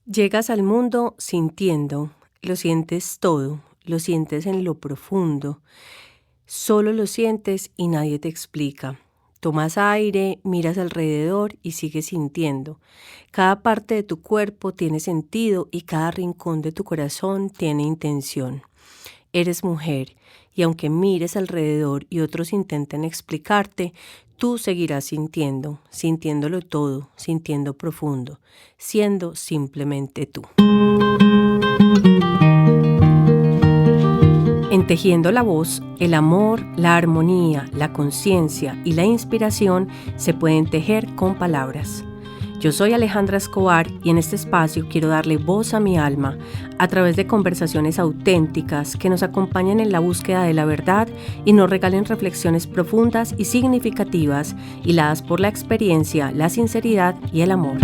Llegas al mundo sintiendo, lo sientes todo, lo sientes en lo profundo, solo lo sientes y nadie te explica. Tomas aire, miras alrededor y sigues sintiendo. Cada parte de tu cuerpo tiene sentido y cada rincón de tu corazón tiene intención. Eres mujer y aunque mires alrededor y otros intenten explicarte, tú seguirás sintiendo, sintiéndolo todo, sintiendo profundo, siendo simplemente tú. En Tejiendo la Voz, el amor, la armonía, la conciencia y la inspiración se pueden tejer con palabras. Yo soy Alejandra Escobar y en este espacio quiero darle voz a mi alma a través de conversaciones auténticas que nos acompañen en la búsqueda de la verdad y nos regalen reflexiones profundas y significativas hiladas por la experiencia, la sinceridad y el amor.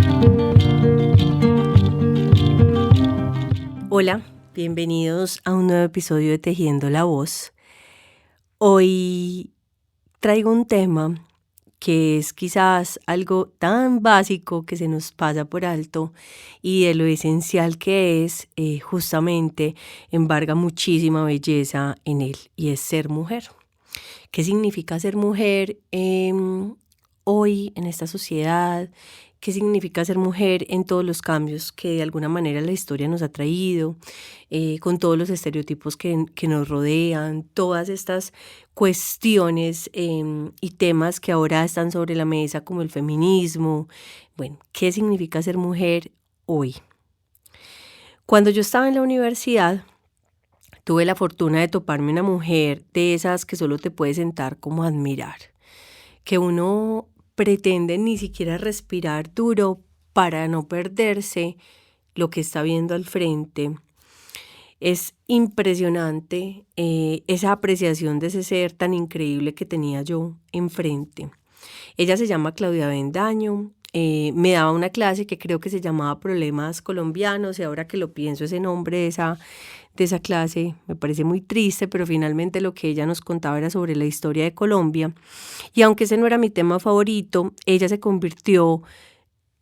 Hola, bienvenidos a un nuevo episodio de Tejiendo la Voz. Hoy traigo un tema que es quizás algo tan básico que se nos pasa por alto y de lo esencial que es, justamente embarga muchísima belleza en él y es ser mujer. ¿Qué significa ser mujer hoy en esta sociedad? ¿Qué significa ser mujer en todos los cambios que de alguna manera la historia nos ha traído, con todos los estereotipos que nos rodean, todas estas cuestiones y temas que ahora están sobre la mesa como el feminismo? Bueno, ¿qué significa ser mujer hoy? Cuando yo estaba en la universidad, tuve la fortuna de toparme una mujer de esas que solo te puede sentar como a admirar, que uno pretende ni siquiera respirar duro para no perderse lo que está viendo al frente. Es impresionante esa apreciación de ese ser tan increíble que tenía yo enfrente. Ella se llama Claudia Bendaño. Me daba una clase que creo que se llamaba Problemas Colombianos y ahora que lo pienso ese nombre de esa clase me parece muy triste, pero finalmente lo que ella nos contaba era sobre la historia de Colombia. Y aunque ese no era mi tema favorito, ella se convirtió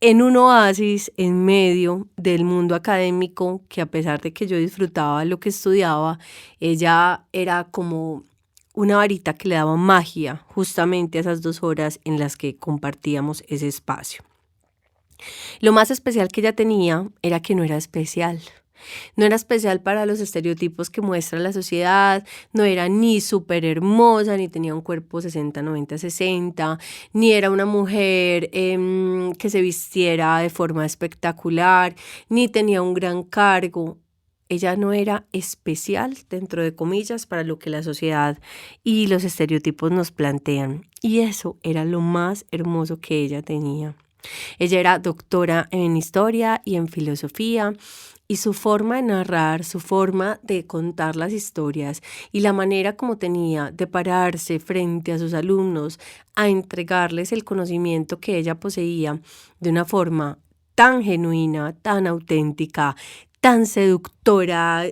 en un oasis en medio del mundo académico que, a pesar de que yo disfrutaba lo que estudiaba, ella era como una varita que le daba magia justamente a esas 2 horas en las que compartíamos ese espacio. Lo más especial que ella tenía era que no era especial. No era especial para los estereotipos que muestra la sociedad, no era ni súper hermosa, ni tenía un cuerpo 60, 90, 60, ni era una mujer que se vistiera de forma espectacular, ni tenía un gran cargo. Ella no era especial, dentro de comillas, para lo que la sociedad y los estereotipos nos plantean. Y eso era lo más hermoso que ella tenía. Ella era doctora en historia y en filosofía. Y su forma de narrar, su forma de contar las historias y la manera como tenía de pararse frente a sus alumnos a entregarles el conocimiento que ella poseía de una forma tan genuina, tan auténtica, tan seductora,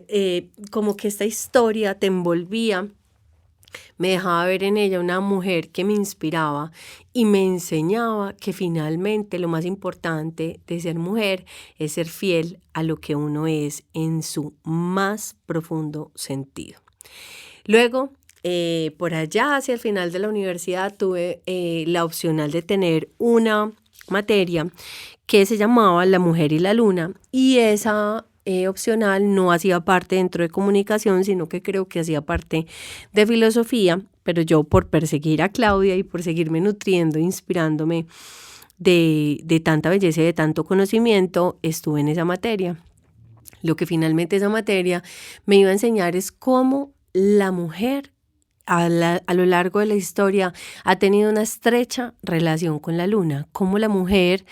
como que esta historia te envolvía. Me dejaba ver en ella una mujer que me inspiraba y me enseñaba que finalmente lo más importante de ser mujer es ser fiel a lo que uno es en su más profundo sentido. Luego, por allá hacia el final de la universidad, tuve la opcional de tener una materia que se llamaba La Mujer y la Luna, y esa opcional no hacía parte dentro de comunicación, sino que creo que hacía parte de filosofía, pero yo, por perseguir a Claudia y por seguirme nutriendo, inspirándome de tanta belleza y de tanto conocimiento, estuve en esa materia. Lo que finalmente esa materia me iba a enseñar es cómo la mujer a lo largo de la historia ha tenido una estrecha relación con la luna, cómo la mujer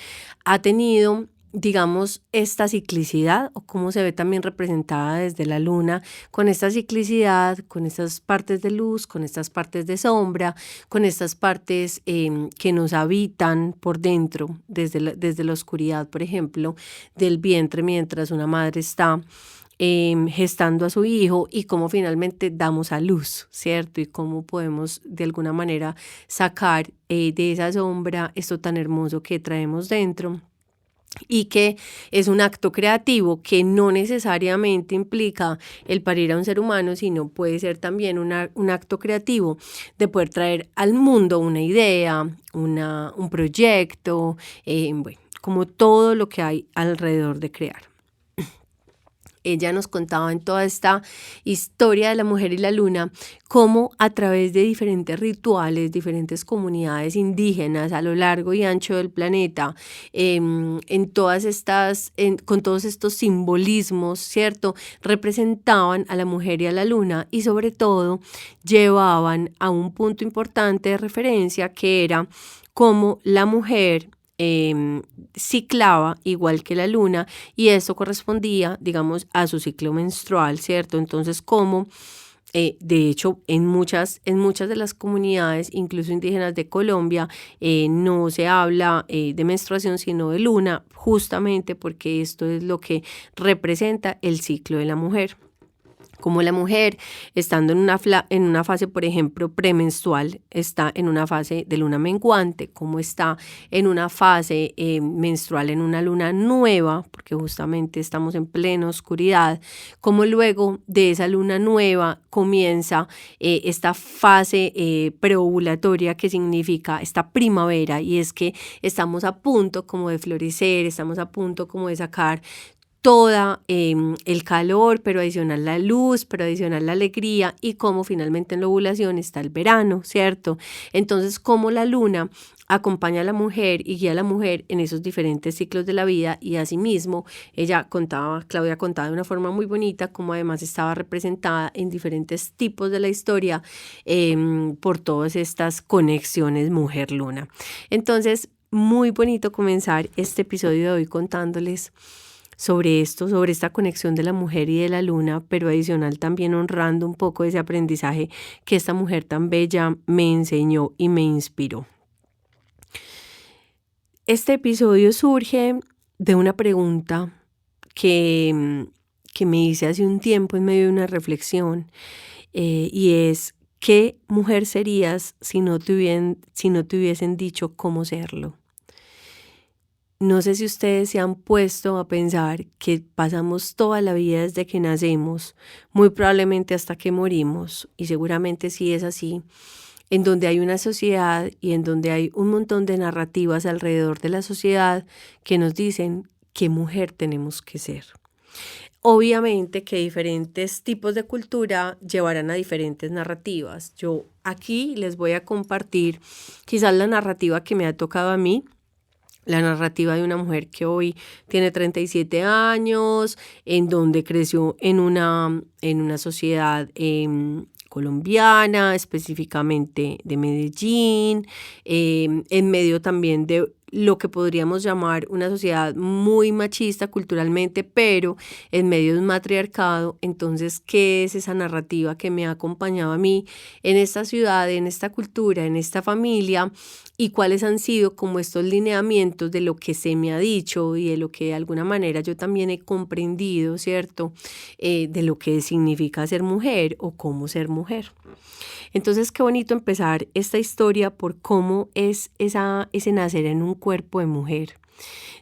ha tenido, digamos, esta ciclicidad, o cómo se ve también representada desde la luna, con esta ciclicidad, con estas partes de luz, con estas partes de sombra, con estas partes que nos habitan por dentro, desde la oscuridad, por ejemplo, del vientre mientras una madre está gestando a su hijo, y cómo finalmente damos a luz, ¿cierto? Y cómo podemos de alguna manera sacar de esa sombra esto tan hermoso que traemos dentro. y que es un acto creativo que no necesariamente implica el parir a un ser humano, sino puede ser también un acto creativo de poder traer al mundo una idea, un proyecto, bueno, como todo lo que hay alrededor de crear. Ella nos contaba en toda esta historia de la mujer y la luna cómo a través de diferentes rituales, diferentes comunidades indígenas a lo largo y ancho del planeta, con todos estos simbolismos, ¿cierto? Representaban a la mujer y a la luna y sobre todo llevaban a un punto importante de referencia que era cómo la mujer ciclaba igual que la luna y eso correspondía, digamos, a su ciclo menstrual, ¿cierto? Entonces, como de hecho, en muchas de las comunidades, incluso indígenas de Colombia, no se habla de menstruación, sino de luna, justamente porque esto es lo que representa el ciclo de la mujer. Como la mujer, estando en una fase, por ejemplo, premenstrual, está en una fase de luna menguante, como está en una fase menstrual en una luna nueva, porque justamente estamos en plena oscuridad, como luego de esa luna nueva comienza esta fase preovulatoria, que significa esta primavera, y es que estamos a punto como de florecer, estamos a punto como de sacar toda el calor, pero adicional la luz, pero adicional la alegría y como finalmente en la ovulación está el verano, ¿cierto? Entonces, como la luna acompaña a la mujer y guía a la mujer en esos diferentes ciclos de la vida y asimismo Claudia contaba de una forma muy bonita como además estaba representada en diferentes tipos de la historia por todas estas conexiones mujer-luna. Entonces, muy bonito comenzar este episodio de hoy contándoles sobre esto, sobre esta conexión de la mujer y de la luna, pero adicional también honrando un poco ese aprendizaje que esta mujer tan bella me enseñó y me inspiró. Este episodio surge de una pregunta que me hice hace un tiempo en medio de una reflexión y es, ¿qué mujer serías si no te hubiesen dicho cómo serlo? No sé si ustedes se han puesto a pensar que pasamos toda la vida desde que nacemos, muy probablemente hasta que morimos, y seguramente sí es así, en donde hay una sociedad y en donde hay un montón de narrativas alrededor de la sociedad que nos dicen qué mujer tenemos que ser. Obviamente que diferentes tipos de cultura llevarán a diferentes narrativas. Yo aquí les voy a compartir quizás la narrativa que me ha tocado a mí, la narrativa de una mujer que hoy tiene 37 años, en donde creció en una sociedad colombiana, específicamente de Medellín, en medio también de lo que podríamos llamar una sociedad muy machista culturalmente, pero en medio de un matriarcado. Entonces, ¿qué es esa narrativa que me ha acompañado a mí en esta ciudad, en esta cultura, en esta familia? Y cuáles han sido como estos lineamientos de lo que se me ha dicho y de lo que de alguna manera yo también he comprendido, ¿cierto? De lo que significa ser mujer o cómo ser mujer. Entonces, qué bonito empezar esta historia por cómo es ese nacer en un cuerpo de mujer.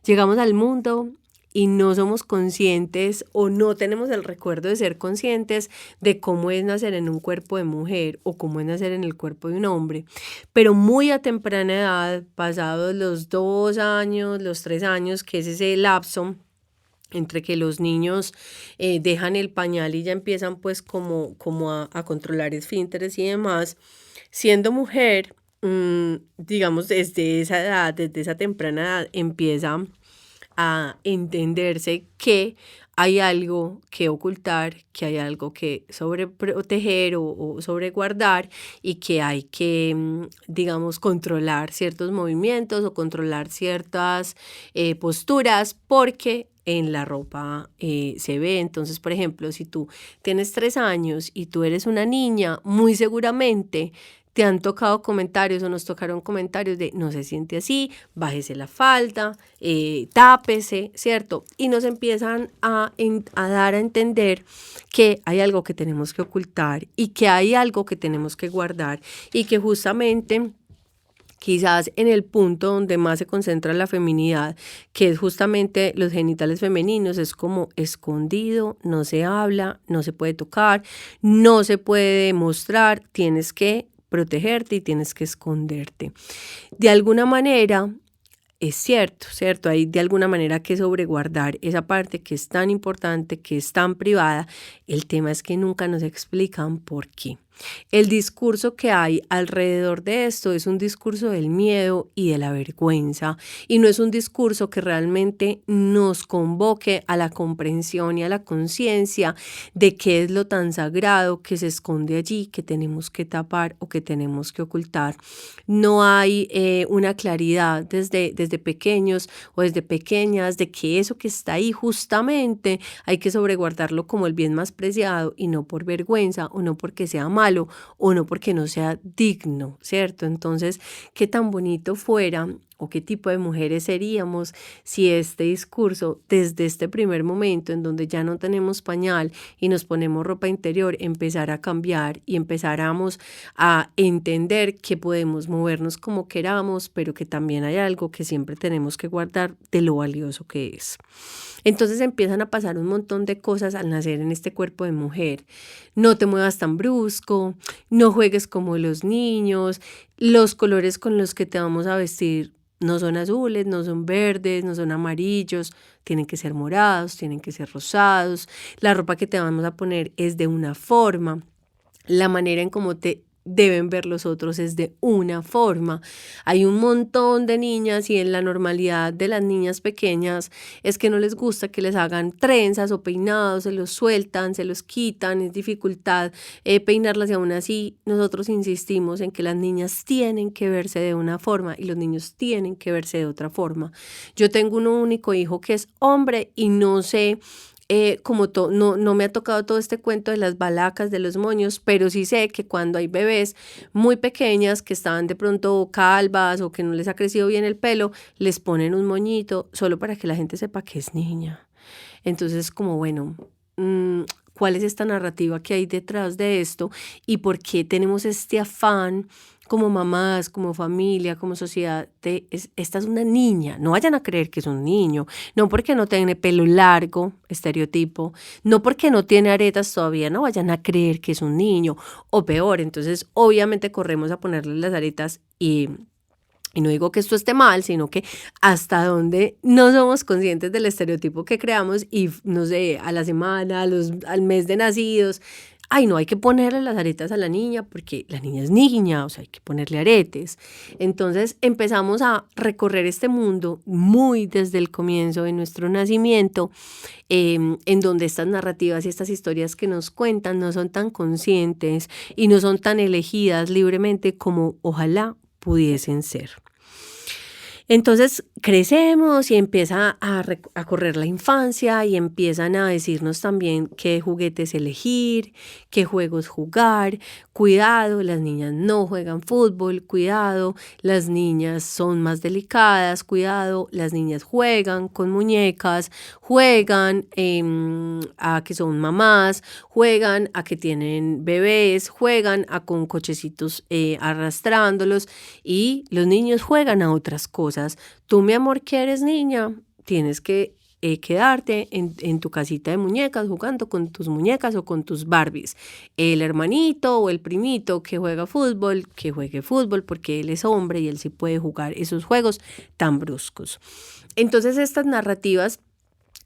Llegamos al mundo y no somos conscientes o no tenemos el recuerdo de ser conscientes de cómo es nacer en un cuerpo de mujer o cómo es nacer en el cuerpo de un hombre. Pero muy a temprana edad, pasados los 2 años, los 3 años, que es ese lapso entre que los niños dejan el pañal y ya empiezan pues como a controlar esfínteres y demás, siendo mujer, digamos desde esa edad, desde esa temprana edad, empieza a entenderse que hay algo que ocultar, que hay algo que sobreproteger o sobreguardar y que hay que, digamos, controlar ciertos movimientos o controlar ciertas posturas porque en la ropa se ve. Entonces, por ejemplo, si tú tienes 3 años y tú eres una niña, muy seguramente te han tocado comentarios o nos tocaron comentarios de no se siente así, bájese la falda, tápese, ¿cierto? Y nos empiezan a dar a entender que hay algo que tenemos que ocultar y que hay algo que tenemos que guardar y que justamente quizás en el punto donde más se concentra la feminidad, que es justamente los genitales femeninos, es como escondido, no se habla, no se puede tocar, no se puede mostrar, tienes que protegerte y tienes que esconderte. De alguna manera, es cierto, ¿cierto? Hay de alguna manera que sobreguardar esa parte que es tan importante, que es tan privada. El tema es que nunca nos explican por qué. El discurso que hay alrededor de esto es un discurso del miedo y de la vergüenza, y no es un discurso que realmente nos convoque a la comprensión y a la conciencia de qué es lo tan sagrado que se esconde allí, que tenemos que tapar o que tenemos que ocultar. No hay una claridad desde pequeños o desde pequeñas de que eso que está ahí justamente hay que sobreguardarlo como el bien más preciado, y no por vergüenza o no porque sea malo o no porque no sea digno, ¿cierto? Entonces, qué tan bonito fuera o qué tipo de mujeres seríamos si este discurso, desde este primer momento en donde ya no tenemos pañal y nos ponemos ropa interior, empezara a cambiar y empezáramos a entender que podemos movernos como queramos, pero que también hay algo que siempre tenemos que guardar de lo valioso que es. Entonces empiezan a pasar un montón de cosas al nacer en este cuerpo de mujer. No te muevas tan brusco, no juegues como los niños, los colores con los que te vamos a vestir no son azules, no son verdes, no son amarillos, tienen que ser morados, tienen que ser rosados. La ropa que te vamos a poner es de una forma. La manera en cómo te deben ver los otros es de una forma. Hay un montón de niñas y en la normalidad de las niñas pequeñas es que no les gusta que les hagan trenzas o peinados, se los sueltan, se los quitan, es dificultad peinarlas, y aún así nosotros insistimos en que las niñas tienen que verse de una forma y los niños tienen que verse de otra forma. Yo tengo un único hijo que es hombre y no sé no me ha tocado todo este cuento de las balacas, de los moños, pero sí sé que cuando hay bebés muy pequeñas que están de pronto calvas o que no les ha crecido bien el pelo, les ponen un moñito solo para que la gente sepa que es niña. Entonces, como bueno, ¿cuál es esta narrativa que hay detrás de esto y por qué tenemos este afán como mamás, como familia, como sociedad, esta es una niña, no vayan a creer que es un niño, no porque no tiene pelo largo, estereotipo, no porque no tiene aretas todavía, no vayan a creer que es un niño, o peor, entonces obviamente corremos a ponerle las aretas y no digo que esto esté mal, sino que hasta donde no somos conscientes del estereotipo que creamos y no sé, a la semana, al mes de nacidos, ay, no hay que ponerle las aretas a la niña porque la niña es niña, o sea, hay que ponerle aretes. Entonces empezamos a recorrer este mundo muy desde el comienzo de nuestro nacimiento, en donde estas narrativas y estas historias que nos cuentan no son tan conscientes y no son tan elegidas libremente como ojalá pudiesen ser. Entonces crecemos y empieza a correr la infancia y empiezan a decirnos también qué juguetes elegir, qué juegos jugar. Cuidado, las niñas no juegan fútbol, cuidado, las niñas son más delicadas, cuidado, las niñas juegan con muñecas, juegan a que son mamás, juegan a que tienen bebés, juegan a con cochecitos arrastrándolos, y los niños juegan a otras cosas. Tú, mi amor, que eres niña, tienes que quedarte en tu casita de muñecas jugando con tus muñecas o con tus Barbies. El hermanito o el primito que juega fútbol, que juegue fútbol porque él es hombre y él sí puede jugar esos juegos tan bruscos. Entonces estas narrativas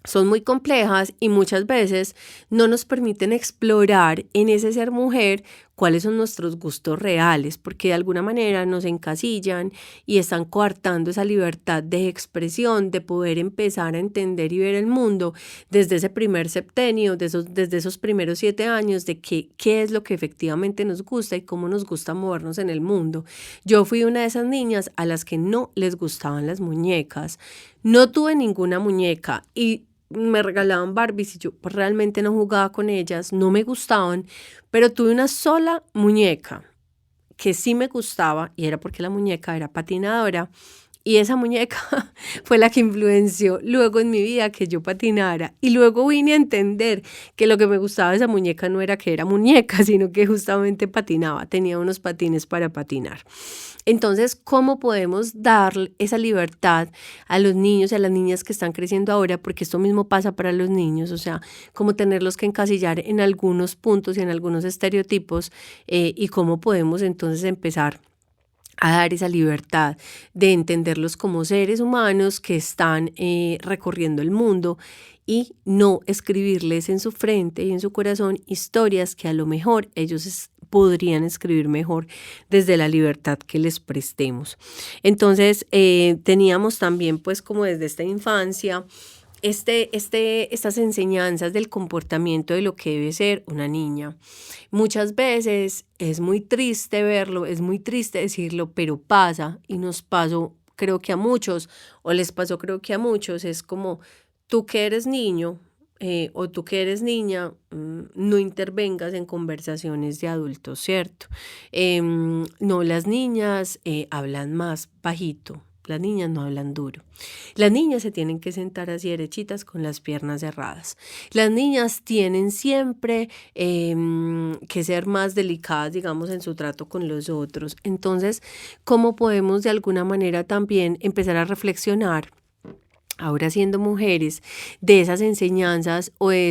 son muy complejas y muchas veces no nos permiten explorar en ese ser mujer cuáles son nuestros gustos reales, porque de alguna manera nos encasillan y están coartando esa libertad de expresión, de poder empezar a entender y ver el mundo desde ese primer septenio, desde esos primeros 7 años, de qué es lo que efectivamente nos gusta y cómo nos gusta movernos en el mundo. Yo fui una de esas niñas a las que no les gustaban las muñecas. No tuve ninguna muñeca y me regalaban Barbies y yo pues realmente no jugaba con ellas, no me gustaban, pero tuve una sola muñeca que sí me gustaba y era porque la muñeca era patinadora, y esa muñeca fue la que influenció luego en mi vida que yo patinara, y luego vine a entender que lo que me gustaba de esa muñeca no era que era muñeca, sino que justamente patinaba, tenía unos patines para patinar. Entonces, ¿cómo podemos dar esa libertad a los niños y a las niñas que están creciendo ahora? Porque esto mismo pasa para los niños, o sea, cómo tenerlos que encasillar en algunos puntos y en algunos estereotipos, y cómo podemos entonces empezar a dar esa libertad de entenderlos como seres humanos que están recorriendo el mundo y no escribirles en su frente y en su corazón historias que a lo mejor ellos podrían escribir mejor desde la libertad que les prestemos. Entonces, teníamos también pues como desde esta infancia estas enseñanzas del comportamiento de lo que debe ser una niña. Muchas veces es muy triste verlo, es muy triste decirlo, pero pasa y nos pasó creo que a muchos, o les pasó creo que a muchos, es como tú que eres niño o tú que eres niña, no intervengas en conversaciones de adultos, ¿cierto? No, las niñas hablan más bajito. Las niñas no hablan duro. Las niñas se tienen que sentar así derechitas con las piernas cerradas. Las niñas tienen siempre que ser más delicadas, digamos, en su trato con los otros. Entonces, ¿cómo podemos de alguna manera también empezar a reflexionar? Ahora siendo mujeres, de esas enseñanzas o de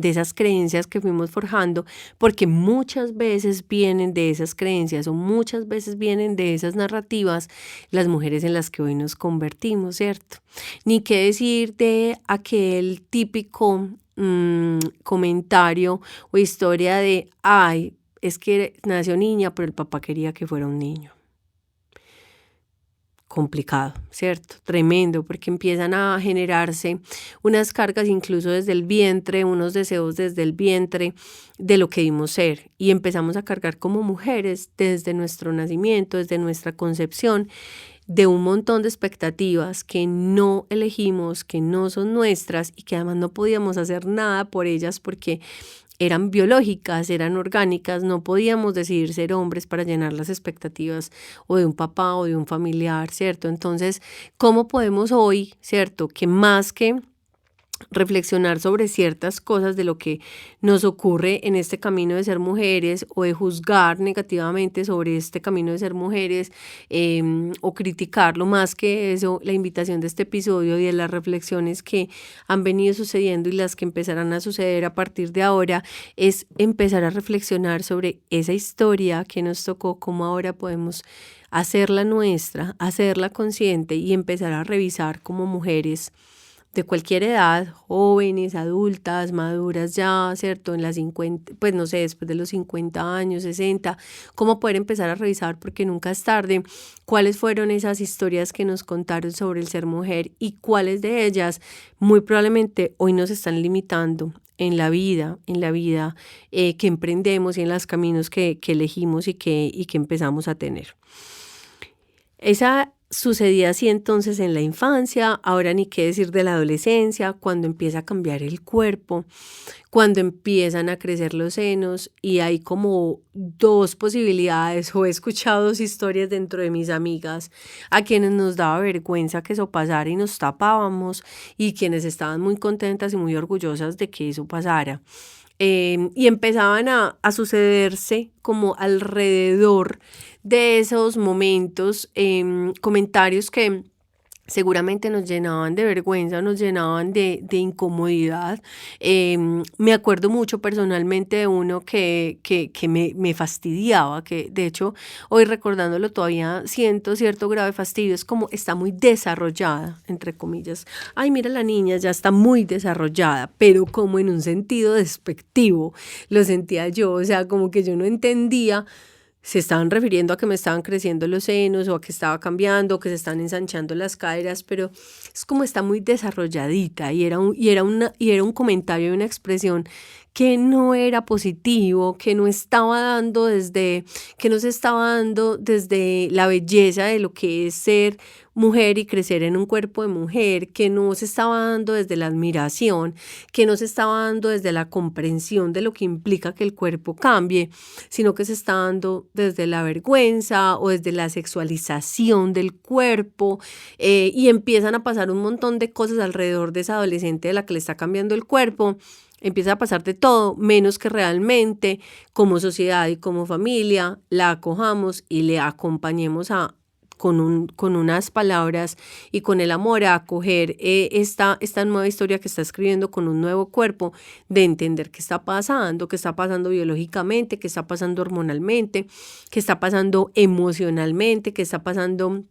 esas creencias que fuimos forjando, porque muchas veces vienen de esas creencias o muchas veces vienen de esas narrativas las mujeres en las que hoy nos convertimos, ¿cierto? Ni qué decir de aquel típico comentario o historia de, ay, es que nació niña, pero el papá quería que fuera un niño. Complicado, ¿cierto? Tremendo, porque empiezan a generarse unas cargas incluso desde el vientre, unos deseos desde el vientre de lo que dimos ser y empezamos a cargar como mujeres desde nuestro nacimiento, desde nuestra concepción, de un montón de expectativas que no elegimos, que no son nuestras y que además no podíamos hacer nada por ellas porque eran biológicas, eran orgánicas, no podíamos decidir ser hombres para llenar las expectativas o de un papá o de un familiar, ¿cierto? Entonces, ¿cómo podemos hoy, ¿cierto? Que más que reflexionar sobre ciertas cosas de lo que nos ocurre en este camino de ser mujeres o de juzgar negativamente sobre este camino de ser mujeres o criticarlo, más que eso, la invitación de este episodio y de las reflexiones que han venido sucediendo y las que empezarán a suceder a partir de ahora es empezar a reflexionar sobre esa historia que nos tocó, cómo ahora podemos hacerla nuestra, hacerla consciente y empezar a revisar como mujeres de cualquier edad, jóvenes, adultas, maduras ya, ¿cierto? En las 50, pues no sé, después de los 50 años, 60, cómo poder empezar a revisar, porque nunca es tarde, cuáles fueron esas historias que nos contaron sobre el ser mujer y cuáles de ellas muy probablemente hoy nos están limitando en la vida que emprendemos y en los caminos que elegimos y que empezamos a tener. Esa sucedía así entonces en la infancia, ahora ni qué decir de la adolescencia, cuando empieza a cambiar el cuerpo, cuando empiezan a crecer los senos y hay como dos posibilidades, o he escuchado dos historias dentro de mis amigas a quienes nos daba vergüenza que eso pasara y nos tapábamos y quienes estaban muy contentas y muy orgullosas de que eso pasara. Y empezaban a sucederse como alrededor de esos momentos, comentarios que seguramente nos llenaban de vergüenza, nos llenaban de incomodidad. Me acuerdo mucho personalmente de uno que me fastidiaba, que de hecho hoy recordándolo todavía siento cierto grado de fastidio, es como está muy desarrollada, entre comillas. Ay, mira la niña, ya está muy desarrollada, pero como en un sentido despectivo, lo sentía yo, o sea, como que yo no entendía. Se estaban refiriendo a que me estaban creciendo los senos o a que estaba cambiando, o que se están ensanchando las caderas, pero es como está muy desarrolladita y era un comentario y una expresión que no era positivo, que no se estaba dando desde la belleza de lo que es ser mujer y crecer en un cuerpo de mujer, que no se estaba dando desde la admiración, que no se estaba dando desde la comprensión de lo que implica que el cuerpo cambie, sino que se está dando desde la vergüenza o desde la sexualización del cuerpo, y empiezan a pasar un montón de cosas alrededor de esa adolescente de la que le está cambiando el cuerpo. empieza a pasar de todo, menos que realmente como sociedad y como familia la acojamos y le acompañemos con unas palabras y con el amor a acoger esta nueva historia que está escribiendo con un nuevo cuerpo, de entender qué está pasando biológicamente, qué está pasando hormonalmente, qué está pasando emocionalmente, qué está pasando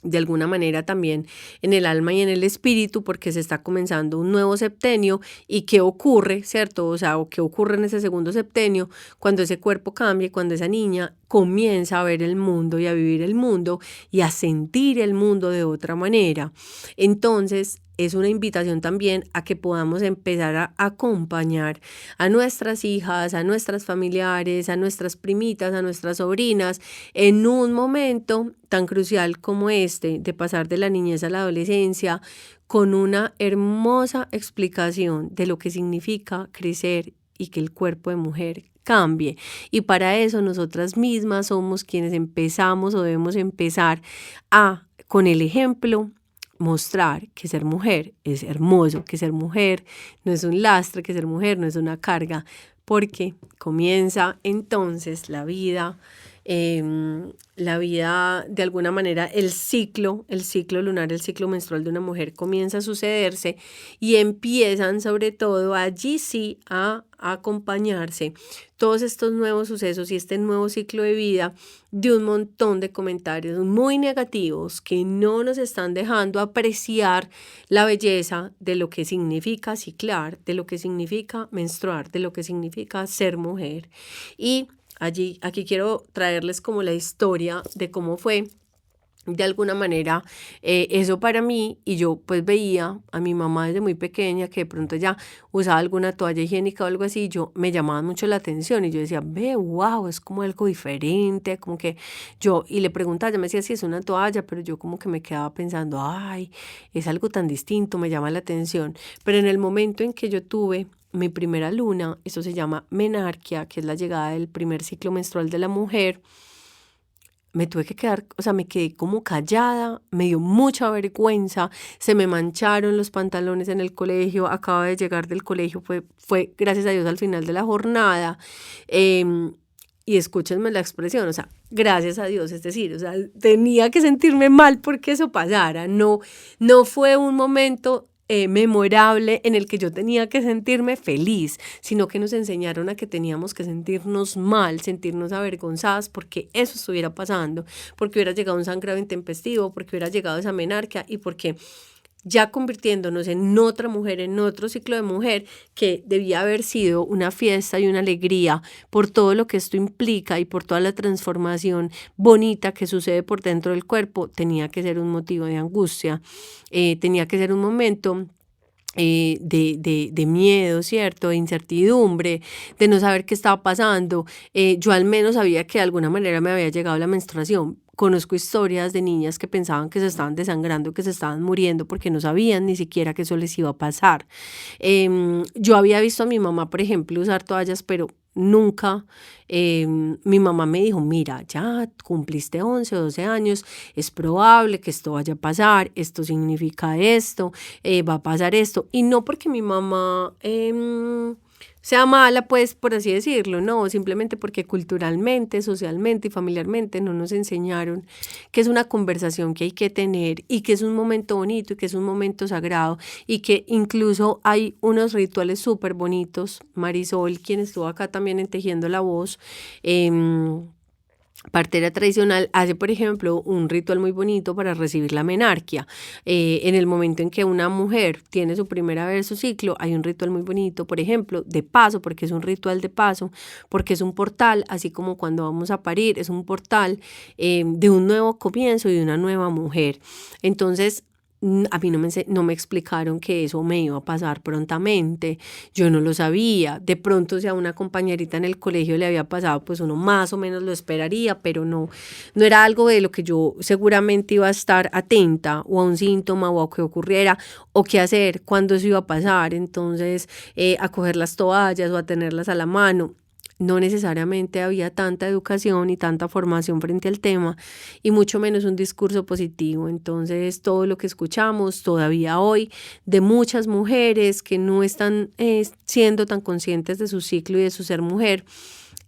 de alguna manera también en el alma y en el espíritu, porque se está comenzando un nuevo septenio. ¿Y qué ocurre, cierto? O sea, o qué ocurre en ese segundo septenio cuando ese cuerpo cambia, cuando esa niña comienza a ver el mundo y a vivir el mundo y a sentir el mundo de otra manera. Entonces, es una invitación también a que podamos empezar a acompañar a nuestras hijas, a nuestras familiares, a nuestras primitas, a nuestras sobrinas, en un momento tan crucial como este, de pasar de la niñez a la adolescencia, con una hermosa explicación de lo que significa crecer y que el cuerpo de mujer cambie. Y para eso nosotras mismas somos quienes empezamos o debemos empezar con el ejemplo, mostrar que ser mujer es hermoso, que ser mujer no es un lastre, que ser mujer no es una carga, porque comienza entonces la vida de alguna manera, el ciclo lunar, el ciclo menstrual de una mujer comienza a sucederse y empiezan sobre todo allí sí a acompañarse todos estos nuevos sucesos y este nuevo ciclo de vida de un montón de comentarios muy negativos que no nos están dejando apreciar la belleza de lo que significa ciclar, de lo que significa menstruar, de lo que significa ser mujer. Y aquí quiero traerles como la historia de cómo fue de alguna manera eso para mí, y yo pues veía a mi mamá desde muy pequeña que de pronto ya usaba alguna toalla higiénica o algo así, me llamaba mucho la atención y yo decía, wow, es como algo diferente, como que y le preguntaba, ella me decía si es una toalla, pero yo como que me quedaba pensando, ay, es algo tan distinto, me llama la atención. Pero en el momento en que yo tuve mi primera luna, eso se llama menarquia, que es la llegada del primer ciclo menstrual de la mujer, me tuve que quedar, o sea, me quedé como callada, me dio mucha vergüenza, se me mancharon los pantalones en el colegio, acaba de llegar del colegio, fue gracias a Dios al final de la jornada, y escúchenme la expresión, o sea, gracias a Dios, es decir, o sea, tenía que sentirme mal porque eso pasara, no fue un momento memorable en el que yo tenía que sentirme feliz, sino que nos enseñaron a que teníamos que sentirnos mal, sentirnos avergonzadas porque eso estuviera pasando, porque hubiera llegado un sangrado intempestivo, porque hubiera llegado esa menarquia y porque ya convirtiéndonos en otra mujer, en otro ciclo de mujer, que debía haber sido una fiesta y una alegría por todo lo que esto implica y por toda la transformación bonita que sucede por dentro del cuerpo, tenía que ser un motivo de angustia, tenía que ser un momento de miedo, ¿cierto? De incertidumbre, de no saber qué estaba pasando. Yo al menos sabía que de alguna manera me había llegado la menstruación. Conozco historias de niñas que pensaban que se estaban desangrando, que se estaban muriendo porque no sabían ni siquiera que eso les iba a pasar. Yo había visto a mi mamá, por ejemplo, usar toallas, pero nunca mi mamá me dijo, mira, ya cumpliste 11 o 12 años, es probable que esto vaya a pasar, esto significa esto, va a pasar esto. Y no porque mi mamá sea mala, pues, por así decirlo, no, simplemente porque culturalmente, socialmente y familiarmente no nos enseñaron que es una conversación que hay que tener y que es un momento bonito y que es un momento sagrado y que incluso hay unos rituales súper bonitos. Marisol, quien estuvo acá también en Tejiendo la Voz, partera tradicional, hace, por ejemplo, un ritual muy bonito para recibir la menarquia. En el momento en que una mujer tiene su primera vez su ciclo, hay un ritual muy bonito, por ejemplo, de paso, porque es un ritual de paso, porque es un portal, así como cuando vamos a parir, es un portal de un nuevo comienzo y de una nueva mujer. Entonces, a mí no me explicaron que eso me iba a pasar prontamente, yo no lo sabía, de pronto si a una compañerita en el colegio le había pasado, pues uno más o menos lo esperaría, pero no era algo de lo que yo seguramente iba a estar atenta o a un síntoma o a que ocurriera o qué hacer cuando eso iba a pasar. Entonces a coger las toallas o a tenerlas a la mano. no necesariamente había tanta educación y tanta formación frente al tema, y mucho menos un discurso positivo. Entonces, todo lo que escuchamos todavía hoy de muchas mujeres que no están siendo tan conscientes de su ciclo y de su ser mujer,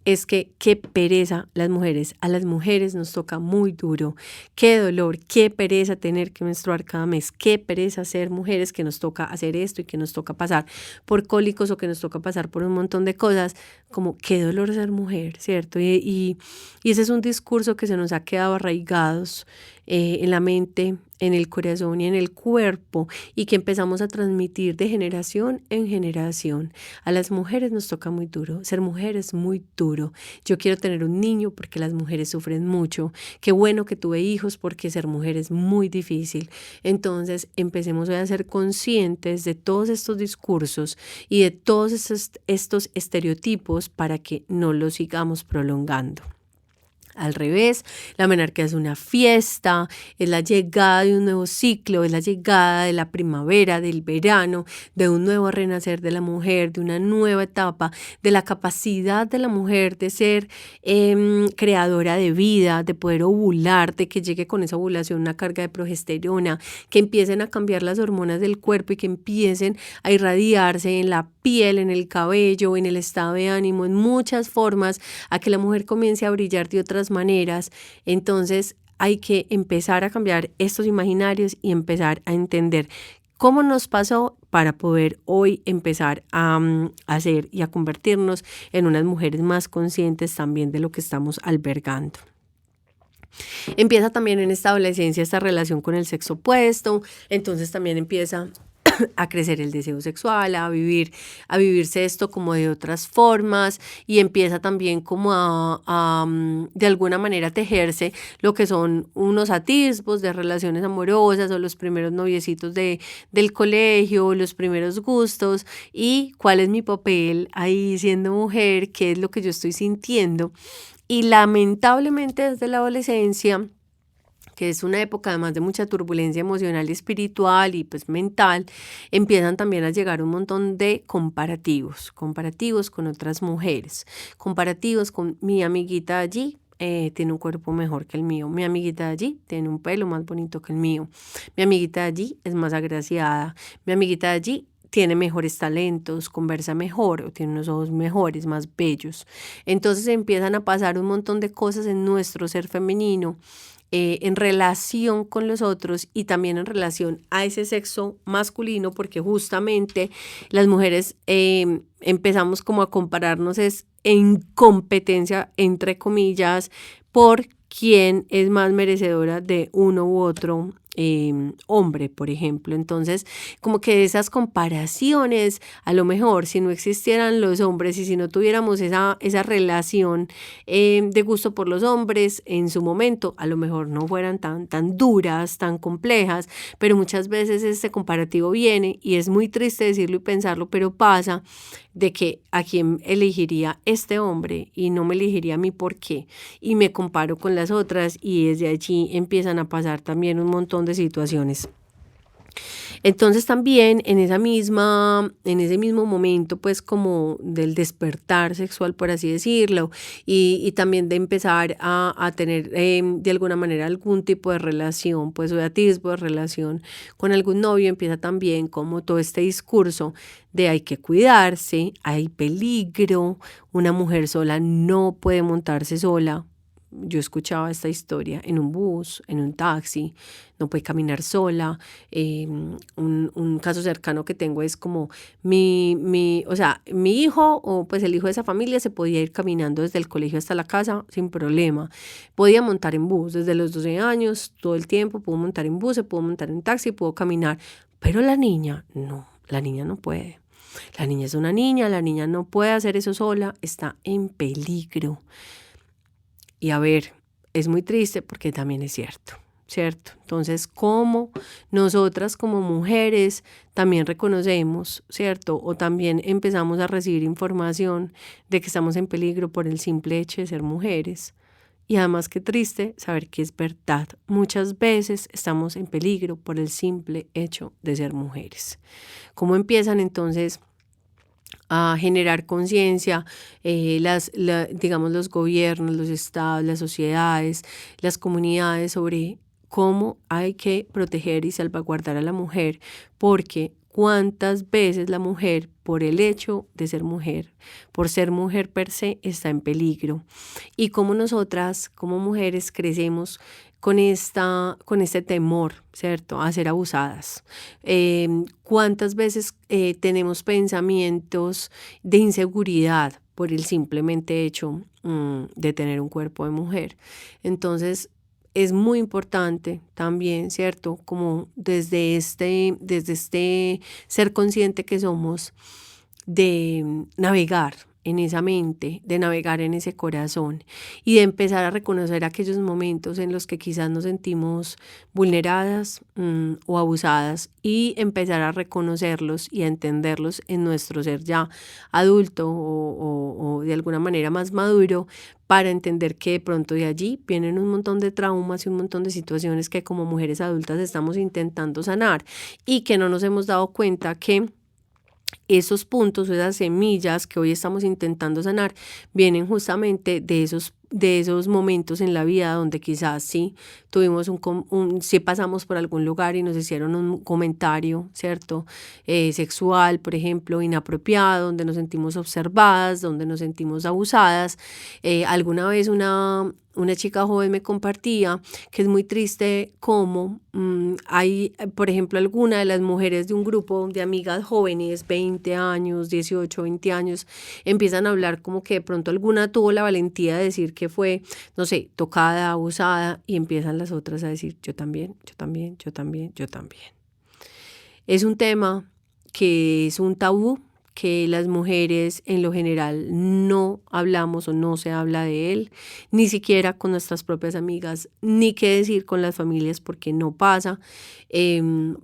es que qué pereza las mujeres, a las mujeres nos toca muy duro, qué dolor, qué pereza tener que menstruar cada mes, qué pereza ser mujeres que nos toca hacer esto y que nos toca pasar por cólicos o que nos toca pasar por un montón de cosas, como qué dolor ser mujer, ¿cierto? Y ese es un discurso que se nos ha quedado arraigados en la mente, en el corazón y en el cuerpo, y que empezamos a transmitir de generación en generación. A las mujeres nos toca muy duro, ser mujer es muy duro. Yo quiero tener un niño porque las mujeres sufren mucho. Qué bueno que tuve hijos porque ser mujer es muy difícil. Entonces empecemos hoy a ser conscientes de todos estos discursos y de todos estos estereotipos para que no los sigamos prolongando. Al revés, la menarquía es una fiesta, es la llegada de un nuevo ciclo, es la llegada de la primavera, del verano, de un nuevo renacer de la mujer, de una nueva etapa, de la capacidad de la mujer de ser creadora de vida, de poder ovular, de que llegue con esa ovulación una carga de progesterona, que empiecen a cambiar las hormonas del cuerpo y que empiecen a irradiarse en la piel, en el cabello, en el estado de ánimo, en muchas formas, a que la mujer comience a brillar de otras maneras. Entonces hay que empezar a cambiar estos imaginarios y empezar a entender cómo nos pasó para poder hoy empezar a hacer y a convertirnos en unas mujeres más conscientes también de lo que estamos albergando. Empieza también en esta adolescencia esta relación con el sexo opuesto, entonces también empieza a crecer el deseo sexual, a vivirse esto como de otras formas, y empieza también como de alguna manera tejerse lo que son unos atisbos de relaciones amorosas o los primeros noviecitos del colegio, los primeros gustos y cuál es mi papel ahí siendo mujer, qué es lo que yo estoy sintiendo. Y lamentablemente desde la adolescencia, que es una época además de mucha turbulencia emocional y espiritual y pues mental, empiezan también a llegar un montón de comparativos con otras mujeres, comparativos con mi amiguita allí. Tiene un cuerpo mejor que el mío, mi amiguita de allí tiene un pelo más bonito que el mío, mi amiguita de allí es más agraciada, mi amiguita de allí tiene mejores talentos, conversa mejor o tiene unos ojos mejores, más bellos. Entonces empiezan a pasar un montón de cosas en nuestro ser femenino, en relación con los otros y también en relación a ese sexo masculino, porque justamente las mujeres empezamos como a compararnos en competencia, entre comillas, por quién es más merecedora de uno u otro hombre, por ejemplo. Entonces, como que esas comparaciones, a lo mejor si no existieran los hombres y si no tuviéramos esa relación de gusto por los hombres en su momento, a lo mejor no fueran tan duras, tan complejas, pero muchas veces este comparativo viene y es muy triste decirlo y pensarlo, pero pasa de que a quién elegiría este hombre y no me elegiría a mí por qué, y me comparo con las otras y desde allí empiezan a pasar también un montón de situaciones. Entonces también en ese mismo momento, pues como del despertar sexual, por así decirlo, y también de empezar a tener de alguna manera algún tipo de relación, pues o de atisbo de relación con algún novio, empieza también como todo este discurso de hay que cuidarse, hay peligro, una mujer sola no puede montarse sola. Yo escuchaba esta historia en un bus, en un taxi, no puede caminar sola. Un caso cercano que tengo es como mi hijo o pues el hijo de esa familia se podía ir caminando desde el colegio hasta la casa sin problema. Podía montar en bus desde los 12 años, todo el tiempo pudo montar en bus, se pudo montar en taxi, pudo caminar. Pero la niña no puede. La niña es una niña, la niña no puede hacer eso sola, está en peligro. Y a ver, es muy triste porque también es cierto. Entonces, ¿cómo nosotras como mujeres también reconocemos, cierto? O también empezamos a recibir información de que estamos en peligro por el simple hecho de ser mujeres. Y además, qué triste saber que es verdad. Muchas veces estamos en peligro por el simple hecho de ser mujeres. ¿Cómo empiezan entonces a generar conciencia, digamos, los gobiernos, los estados, las sociedades, las comunidades sobre cómo hay que proteger y salvaguardar a la mujer, porque cuántas veces la mujer, por el hecho de ser mujer, por ser mujer per se, está en peligro. Y cómo nosotras, como mujeres, crecemos con este temor, ¿cierto?, a ser abusadas. ¿Cuántas veces tenemos pensamientos de inseguridad por el simplemente hecho de tener un cuerpo de mujer? Entonces, es muy importante también, ¿cierto?, como desde este ser consciente que somos, de navegar en esa mente, de navegar en ese corazón y de empezar a reconocer aquellos momentos en los que quizás nos sentimos vulneradas o abusadas, y empezar a reconocerlos y a entenderlos en nuestro ser ya adulto o de alguna manera más maduro, para entender que de pronto de allí vienen un montón de traumas y un montón de situaciones que como mujeres adultas estamos intentando sanar, y que no nos hemos dado cuenta que esos puntos, esas semillas que hoy estamos intentando sanar, vienen justamente de esos momentos en la vida donde quizás sí tuvimos sí pasamos por algún lugar y nos hicieron un comentario, ¿cierto? Sexual, por ejemplo, inapropiado, donde nos sentimos observadas, donde nos sentimos abusadas. Alguna vez una chica joven me compartía que es muy triste cómo hay, por ejemplo, alguna de las mujeres de un grupo de amigas jóvenes, 20 años, 18, 20 años, empiezan a hablar como que de pronto alguna tuvo la valentía de decir que fue, no sé, tocada, abusada, y empiezan las otras a decir, yo también, yo también, yo también, yo también. Es un tema que es un tabú, que las mujeres en lo general no hablamos o no se habla de él, ni siquiera con nuestras propias amigas, ni qué decir con las familias porque no pasa,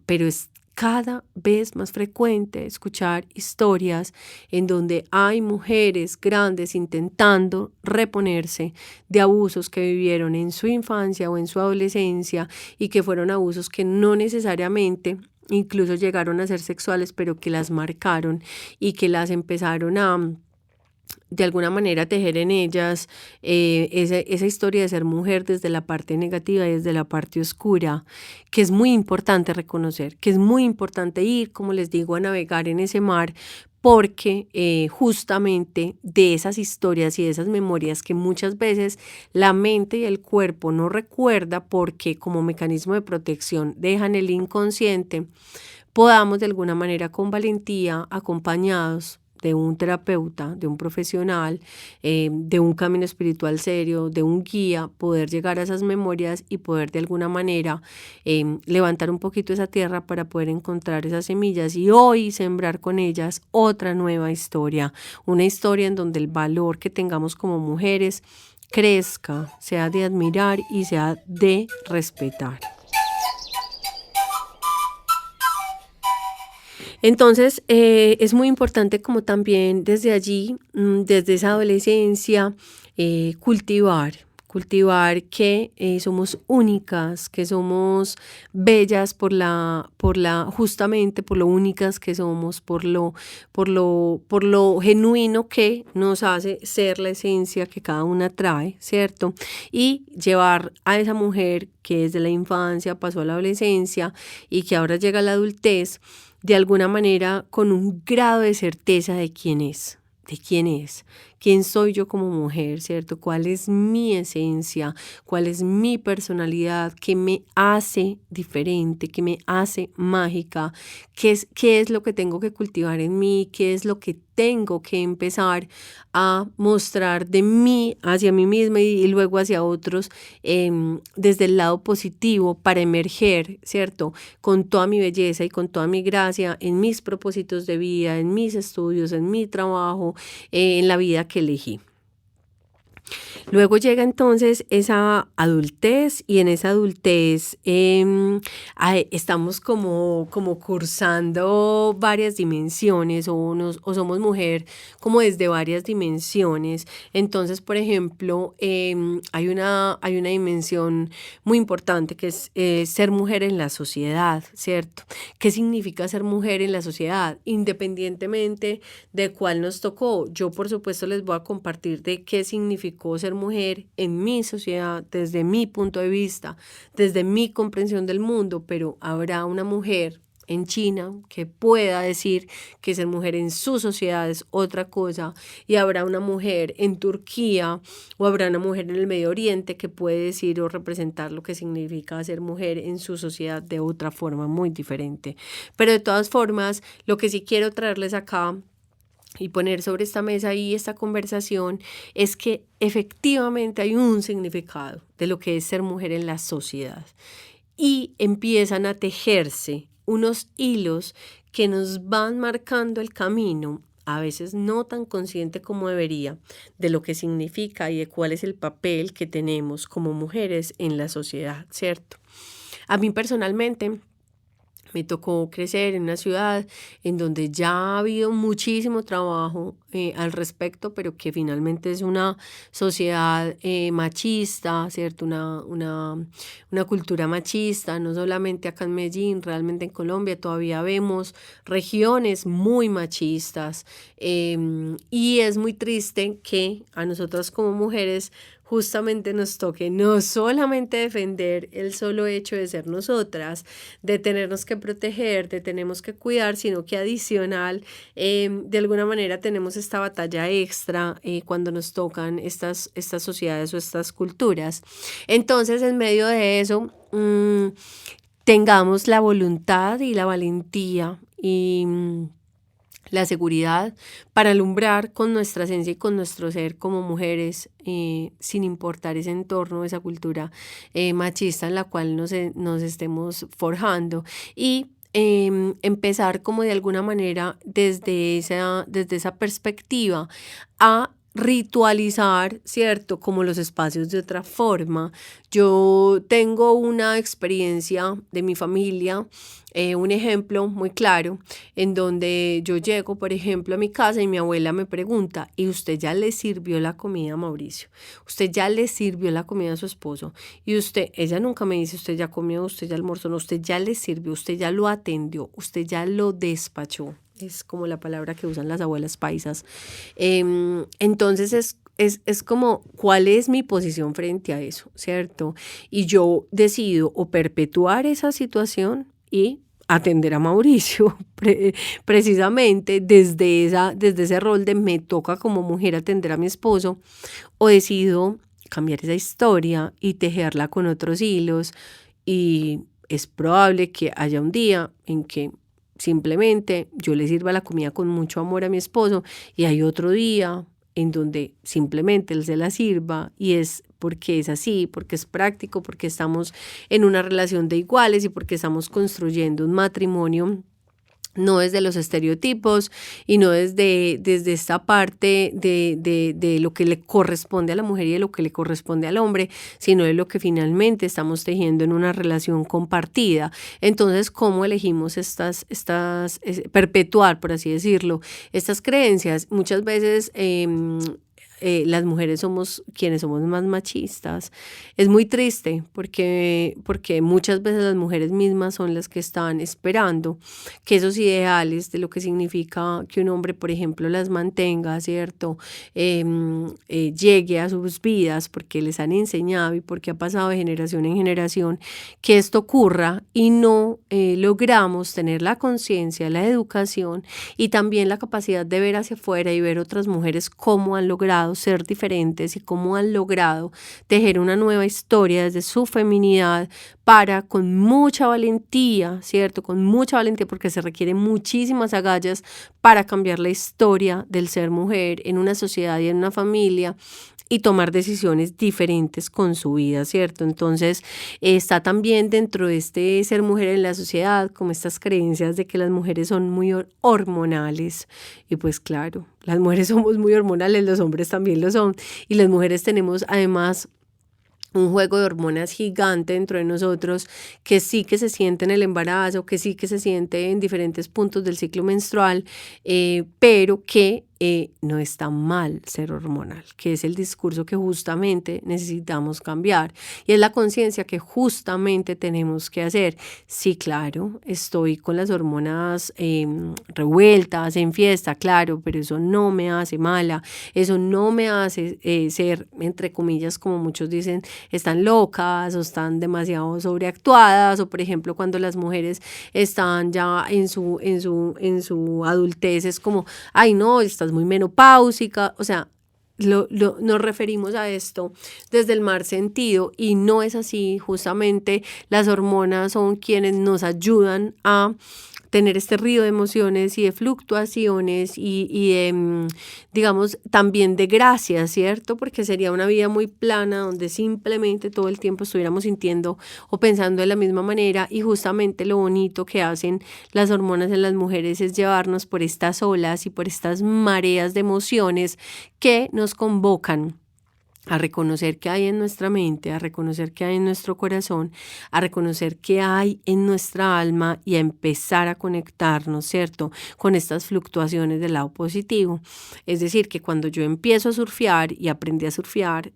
pero es cada vez más frecuente escuchar historias en donde hay mujeres grandes intentando reponerse de abusos que vivieron en su infancia o en su adolescencia, y que fueron abusos que no necesariamente incluso llegaron a ser sexuales, pero que las marcaron y que las empezaron a, de alguna manera, tejer en ellas esa historia de ser mujer desde la parte negativa y desde la parte oscura, que es muy importante reconocer, que es muy importante ir, como les digo, a navegar en ese mar, porque justamente de esas historias y de esas memorias que muchas veces la mente y el cuerpo no recuerda porque como mecanismo de protección dejan el inconsciente, podamos de alguna manera con valentía, acompañados de un terapeuta, de un profesional, de un camino espiritual serio, de un guía, poder llegar a esas memorias y poder de alguna manera levantar un poquito esa tierra para poder encontrar esas semillas y hoy sembrar con ellas otra nueva historia, una historia en donde el valor que tengamos como mujeres crezca, sea de admirar y sea de respetar. Entonces, es muy importante como también desde allí, desde esa adolescencia, cultivar que somos únicas, que somos bellas justamente por lo únicas que somos, por lo genuino que nos hace ser la esencia que cada una trae, ¿cierto? Y llevar a esa mujer que desde la infancia pasó a la adolescencia y que ahora llega a la adultez, de alguna manera con un grado de certeza de quién es, quién soy yo como mujer, ¿cierto? ¿Cuál es mi esencia? ¿Cuál es mi personalidad? ¿Qué me hace diferente? ¿Qué me hace mágica? ¿Qué es lo que tengo que cultivar en mí? ¿Qué es lo que tengo que empezar a mostrar de mí hacia mí misma y luego hacia otros desde el lado positivo para emerger, ¿cierto? Con toda mi belleza y con toda mi gracia en mis propósitos de vida, en mis estudios, en mi trabajo, en la vida que elegí. Luego llega entonces esa adultez y en esa adultez estamos como cursando varias dimensiones o somos mujer como desde varias dimensiones. Entonces, por ejemplo, hay una dimensión muy importante que es ser mujer en la sociedad, ¿cierto? ¿Qué significa ser mujer en la sociedad? Independientemente de cuál nos tocó. Yo, por supuesto, les voy a compartir de qué significó ser mujer en mi sociedad, desde mi punto de vista, desde mi comprensión del mundo, pero habrá una mujer en China que pueda decir que ser mujer en su sociedad es otra cosa, y habrá una mujer en Turquía o habrá una mujer en el Medio Oriente que puede decir o representar lo que significa ser mujer en su sociedad de otra forma muy diferente. Pero de todas formas, lo que sí quiero traerles acá y poner sobre esta mesa y esta conversación es que efectivamente hay un significado de lo que es ser mujer en la sociedad y empiezan a tejerse unos hilos que nos van marcando el camino, a veces no tan consciente como debería, de lo que significa y de cuál es el papel que tenemos como mujeres en la sociedad, ¿cierto? A mí personalmente me tocó crecer en una ciudad en donde ya ha habido muchísimo trabajo al respecto, pero que finalmente es una sociedad machista, ¿cierto? Una cultura machista, no solamente acá en Medellín, realmente en Colombia todavía vemos regiones muy machistas, y es muy triste que a nosotras como mujeres justamente nos toque no solamente defender el solo hecho de ser nosotras, de tenernos que proteger, de tenemos que cuidar, sino que adicional, de alguna manera tenemos esta batalla extra cuando nos tocan estas sociedades o estas culturas. Entonces, en medio de eso, tengamos la voluntad y la valentía y la seguridad para alumbrar con nuestra esencia y con nuestro ser como mujeres, sin importar ese entorno, esa cultura machista en la cual nos estemos forjando, y empezar como de alguna manera desde esa perspectiva a ritualizar, ¿cierto? Como los espacios de otra forma. Yo tengo una experiencia de mi familia, un ejemplo muy claro, en donde yo llego, por ejemplo, a mi casa y mi abuela me pregunta: ¿y usted ya le sirvió la comida a Mauricio? ¿Usted ya le sirvió la comida a su esposo? Y ella nunca me dice: usted ya comió, usted ya almorzó, no, usted ya le sirvió, usted ya lo atendió, usted ya lo despachó. Es como la palabra que usan las abuelas paisas. Entonces es como, ¿cuál es mi posición frente a eso? ¿Cierto? Y yo decido o perpetuar esa situación y atender a Mauricio, precisamente desde ese rol de me toca como mujer atender a mi esposo, o decido cambiar esa historia y tejerla con otros hilos, y es probable que haya un día en que simplemente yo le sirva la comida con mucho amor a mi esposo, y hay otro día en donde simplemente él se la sirva, y es porque es así, porque es práctico, porque estamos en una relación de iguales y porque estamos construyendo un matrimonio no desde los estereotipos y no desde esta parte de lo que le corresponde a la mujer y de lo que le corresponde al hombre, sino de lo que finalmente estamos tejiendo en una relación compartida. Entonces, ¿cómo elegimos perpetuar, por así decirlo, estas creencias? Muchas veces las mujeres somos quienes somos más machistas. Es muy triste porque muchas veces las mujeres mismas son las que están esperando que esos ideales de lo que significa que un hombre, por ejemplo, las mantenga, ¿cierto? Llegue a sus vidas porque les han enseñado y porque ha pasado de generación en generación que esto ocurra, y no logramos tener la conciencia, la educación y también la capacidad de ver hacia afuera y ver otras mujeres cómo han logrado ser diferentes y cómo han logrado tejer una nueva historia desde su feminidad para, con mucha valentía, ¿cierto? Con mucha valentía, porque se requieren muchísimas agallas para cambiar la historia del ser mujer en una sociedad y en una familia, y tomar decisiones diferentes con su vida, ¿cierto? Entonces está también dentro de este ser mujer en la sociedad como estas creencias de que las mujeres son muy hormonales y pues claro, las mujeres somos muy hormonales, los hombres también lo son y las mujeres tenemos además un juego de hormonas gigante dentro de nosotros que sí que se siente en el embarazo, que sí que se siente en diferentes puntos del ciclo menstrual, pero que no está mal ser hormonal, que es el discurso que justamente necesitamos cambiar y es la conciencia que justamente tenemos que hacer. Sí, claro, estoy con las hormonas revueltas, en fiesta, claro, pero eso no me hace mala, eso no me hace ser, entre comillas, como muchos dicen, están locas o están demasiado sobreactuadas, o por ejemplo cuando las mujeres están ya en su adultez es como, ay no, estás muy menopáusica, o sea, nos referimos a esto desde el mal sentido y no es así. Justamente las hormonas son quienes nos ayudan a tener este río de emociones y de fluctuaciones y de, digamos, también de gracia, ¿cierto? Porque sería una vida muy plana donde simplemente todo el tiempo estuviéramos sintiendo o pensando de la misma manera y justamente lo bonito que hacen las hormonas en las mujeres es llevarnos por estas olas y por estas mareas de emociones que nos convocan a reconocer qué hay en nuestra mente, a reconocer qué hay en nuestro corazón, a reconocer qué hay en nuestra alma y a empezar a conectarnos, ¿cierto?, con estas fluctuaciones del lado positivo. Es decir, que cuando yo empiezo a surfear y aprendí a surfear,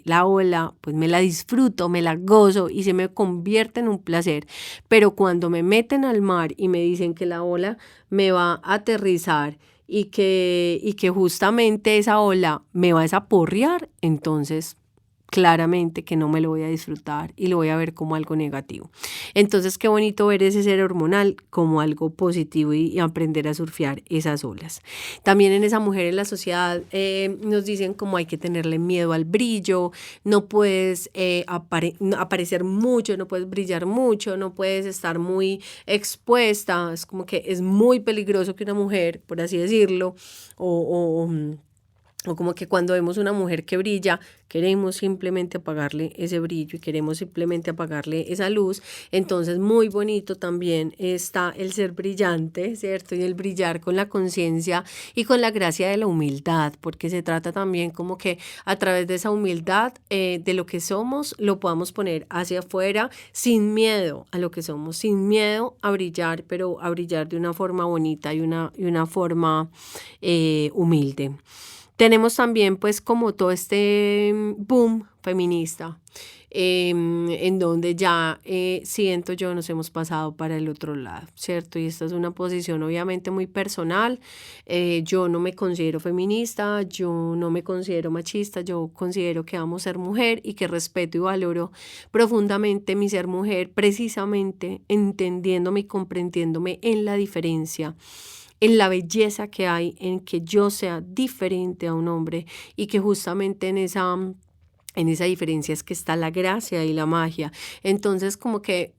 la ola, pues me la disfruto, me la gozo y se me convierte en un placer. Pero cuando me meten al mar y me dicen que la ola me va a aterrizar y que justamente esa ola me va a desaporrear, entonces claramente que no me lo voy a disfrutar y lo voy a ver como algo negativo. Entonces qué bonito ver ese ser hormonal como algo positivo y aprender a surfear esas olas. También en esa mujer en la sociedad nos dicen como hay que tenerle miedo al brillo, no puedes aparecer mucho, no puedes brillar mucho, no puedes estar muy expuesta, es como que es muy peligroso que una mujer, por así decirlo, o como que cuando vemos una mujer que brilla, queremos simplemente apagarle ese brillo y queremos simplemente apagarle esa luz. Entonces, muy bonito también está el ser brillante, ¿cierto? Y el brillar con la conciencia y con la gracia de la humildad, porque se trata también como que a través de esa humildad de lo que somos, lo podamos poner hacia afuera sin miedo a lo que somos, sin miedo a brillar, pero a brillar de una forma bonita y una forma humilde. Tenemos también pues como todo este boom feminista en donde ya siento yo nos hemos pasado para el otro lado, ¿cierto? Y esta es una posición obviamente muy personal. Yo no me considero feminista, yo no me considero machista, yo considero que amo ser mujer y que respeto y valoro profundamente mi ser mujer, precisamente entendiéndome y comprendiéndome en la diferencia, en la belleza que hay en que yo sea diferente a un hombre y que justamente en esa diferencia es que está la gracia y la magia. Entonces como que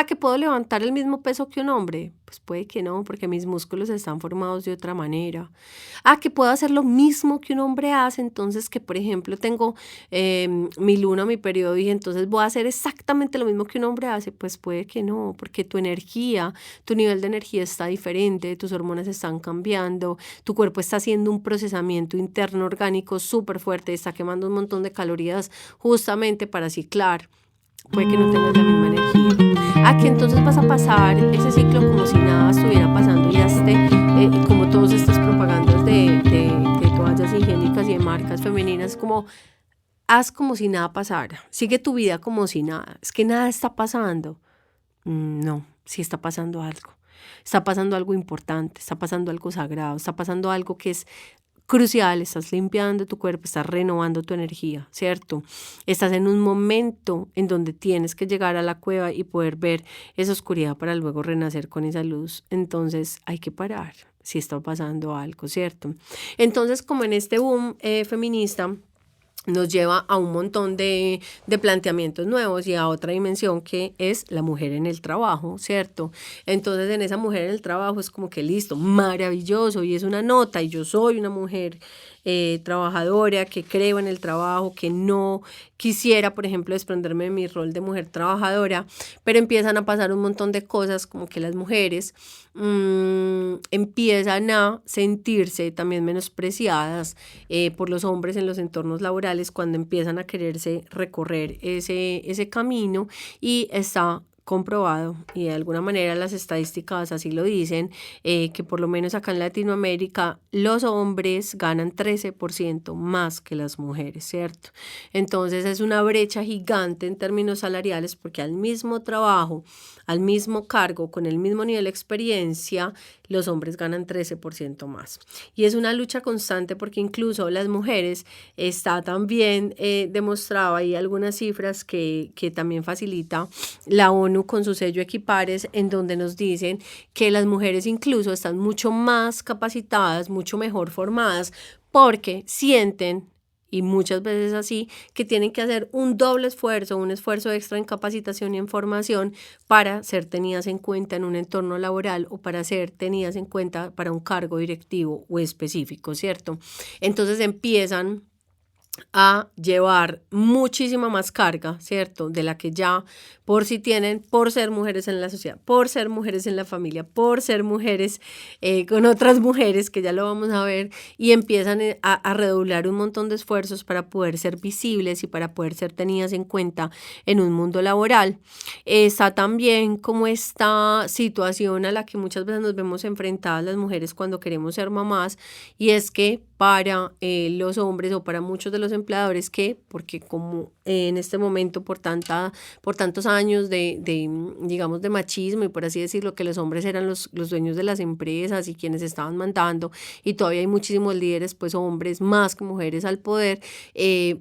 que puedo levantar el mismo peso que un hombre, pues puede que no, porque mis músculos están formados de otra manera. Que puedo hacer lo mismo que un hombre hace, entonces que por ejemplo tengo mi luna, mi periodo y entonces voy a hacer exactamente lo mismo que un hombre hace, pues puede que no, porque tu energía, tu nivel de energía está diferente, tus hormonas están cambiando, tu cuerpo está haciendo un procesamiento interno orgánico súper fuerte, está quemando un montón de calorías justamente para ciclar. Puede que no tengas la misma energía. Que entonces vas a pasar ese ciclo como si nada estuviera pasando y como todas estas propagandas de toallas higiénicas y de marcas femeninas, como haz como si nada pasara, sigue tu vida como si nada, es que nada está pasando. No, sí está pasando algo. Está pasando algo importante, está pasando algo sagrado, está pasando algo que es crucial, estás limpiando tu cuerpo, estás renovando tu energía, ¿cierto? Estás en un momento en donde tienes que llegar a la cueva y poder ver esa oscuridad para luego renacer con esa luz. Entonces hay que parar si está pasando algo, ¿cierto? Entonces, como en este boom feminista, nos lleva a un montón de planteamientos nuevos y a otra dimensión que es la mujer en el trabajo, ¿cierto? Entonces en esa mujer en el trabajo es como que listo, maravilloso y es una nota y yo soy una mujer trabajadora, que creo en el trabajo, que no quisiera, por ejemplo, desprenderme de mi rol de mujer trabajadora, pero empiezan a pasar un montón de cosas como que las mujeres empiezan a sentirse también menospreciadas por los hombres en los entornos laborales cuando empiezan a quererse recorrer ese camino, y está comprobado, y de alguna manera las estadísticas así lo dicen, que por lo menos acá en Latinoamérica los hombres ganan 13% más que las mujeres, ¿cierto? Entonces es una brecha gigante en términos salariales, porque al mismo trabajo, al mismo cargo, con el mismo nivel de experiencia, los hombres ganan 13% más. Y es una lucha constante, porque incluso las mujeres, está también demostrado, hay algunas cifras que también facilita la ONU con su sello Equipares, en donde nos dicen que las mujeres incluso están mucho más capacitadas, mucho mejor formadas, porque sienten, y muchas veces así, que tienen que hacer un doble esfuerzo, un esfuerzo extra en capacitación y en formación para ser tenidas en cuenta en un entorno laboral, o para ser tenidas en cuenta para un cargo directivo o específico, ¿cierto? Entonces empiezan a llevar muchísima más carga, ¿cierto? De la que ya por sí tienen, por ser mujeres en la sociedad, por ser mujeres en la familia, por ser mujeres con otras mujeres, que ya lo vamos a ver, y empiezan a redoblar un montón de esfuerzos para poder ser visibles y para poder ser tenidas en cuenta en un mundo laboral. Está también como esta situación a la que muchas veces nos vemos enfrentadas las mujeres cuando queremos ser mamás, y es que para los hombres, o para muchos de los empleadores, que porque como en este momento por tantos años digamos de machismo, y por así decirlo, que los hombres eran los dueños de las empresas y quienes estaban mandando, y todavía hay muchísimos líderes, pues hombres más que mujeres al poder,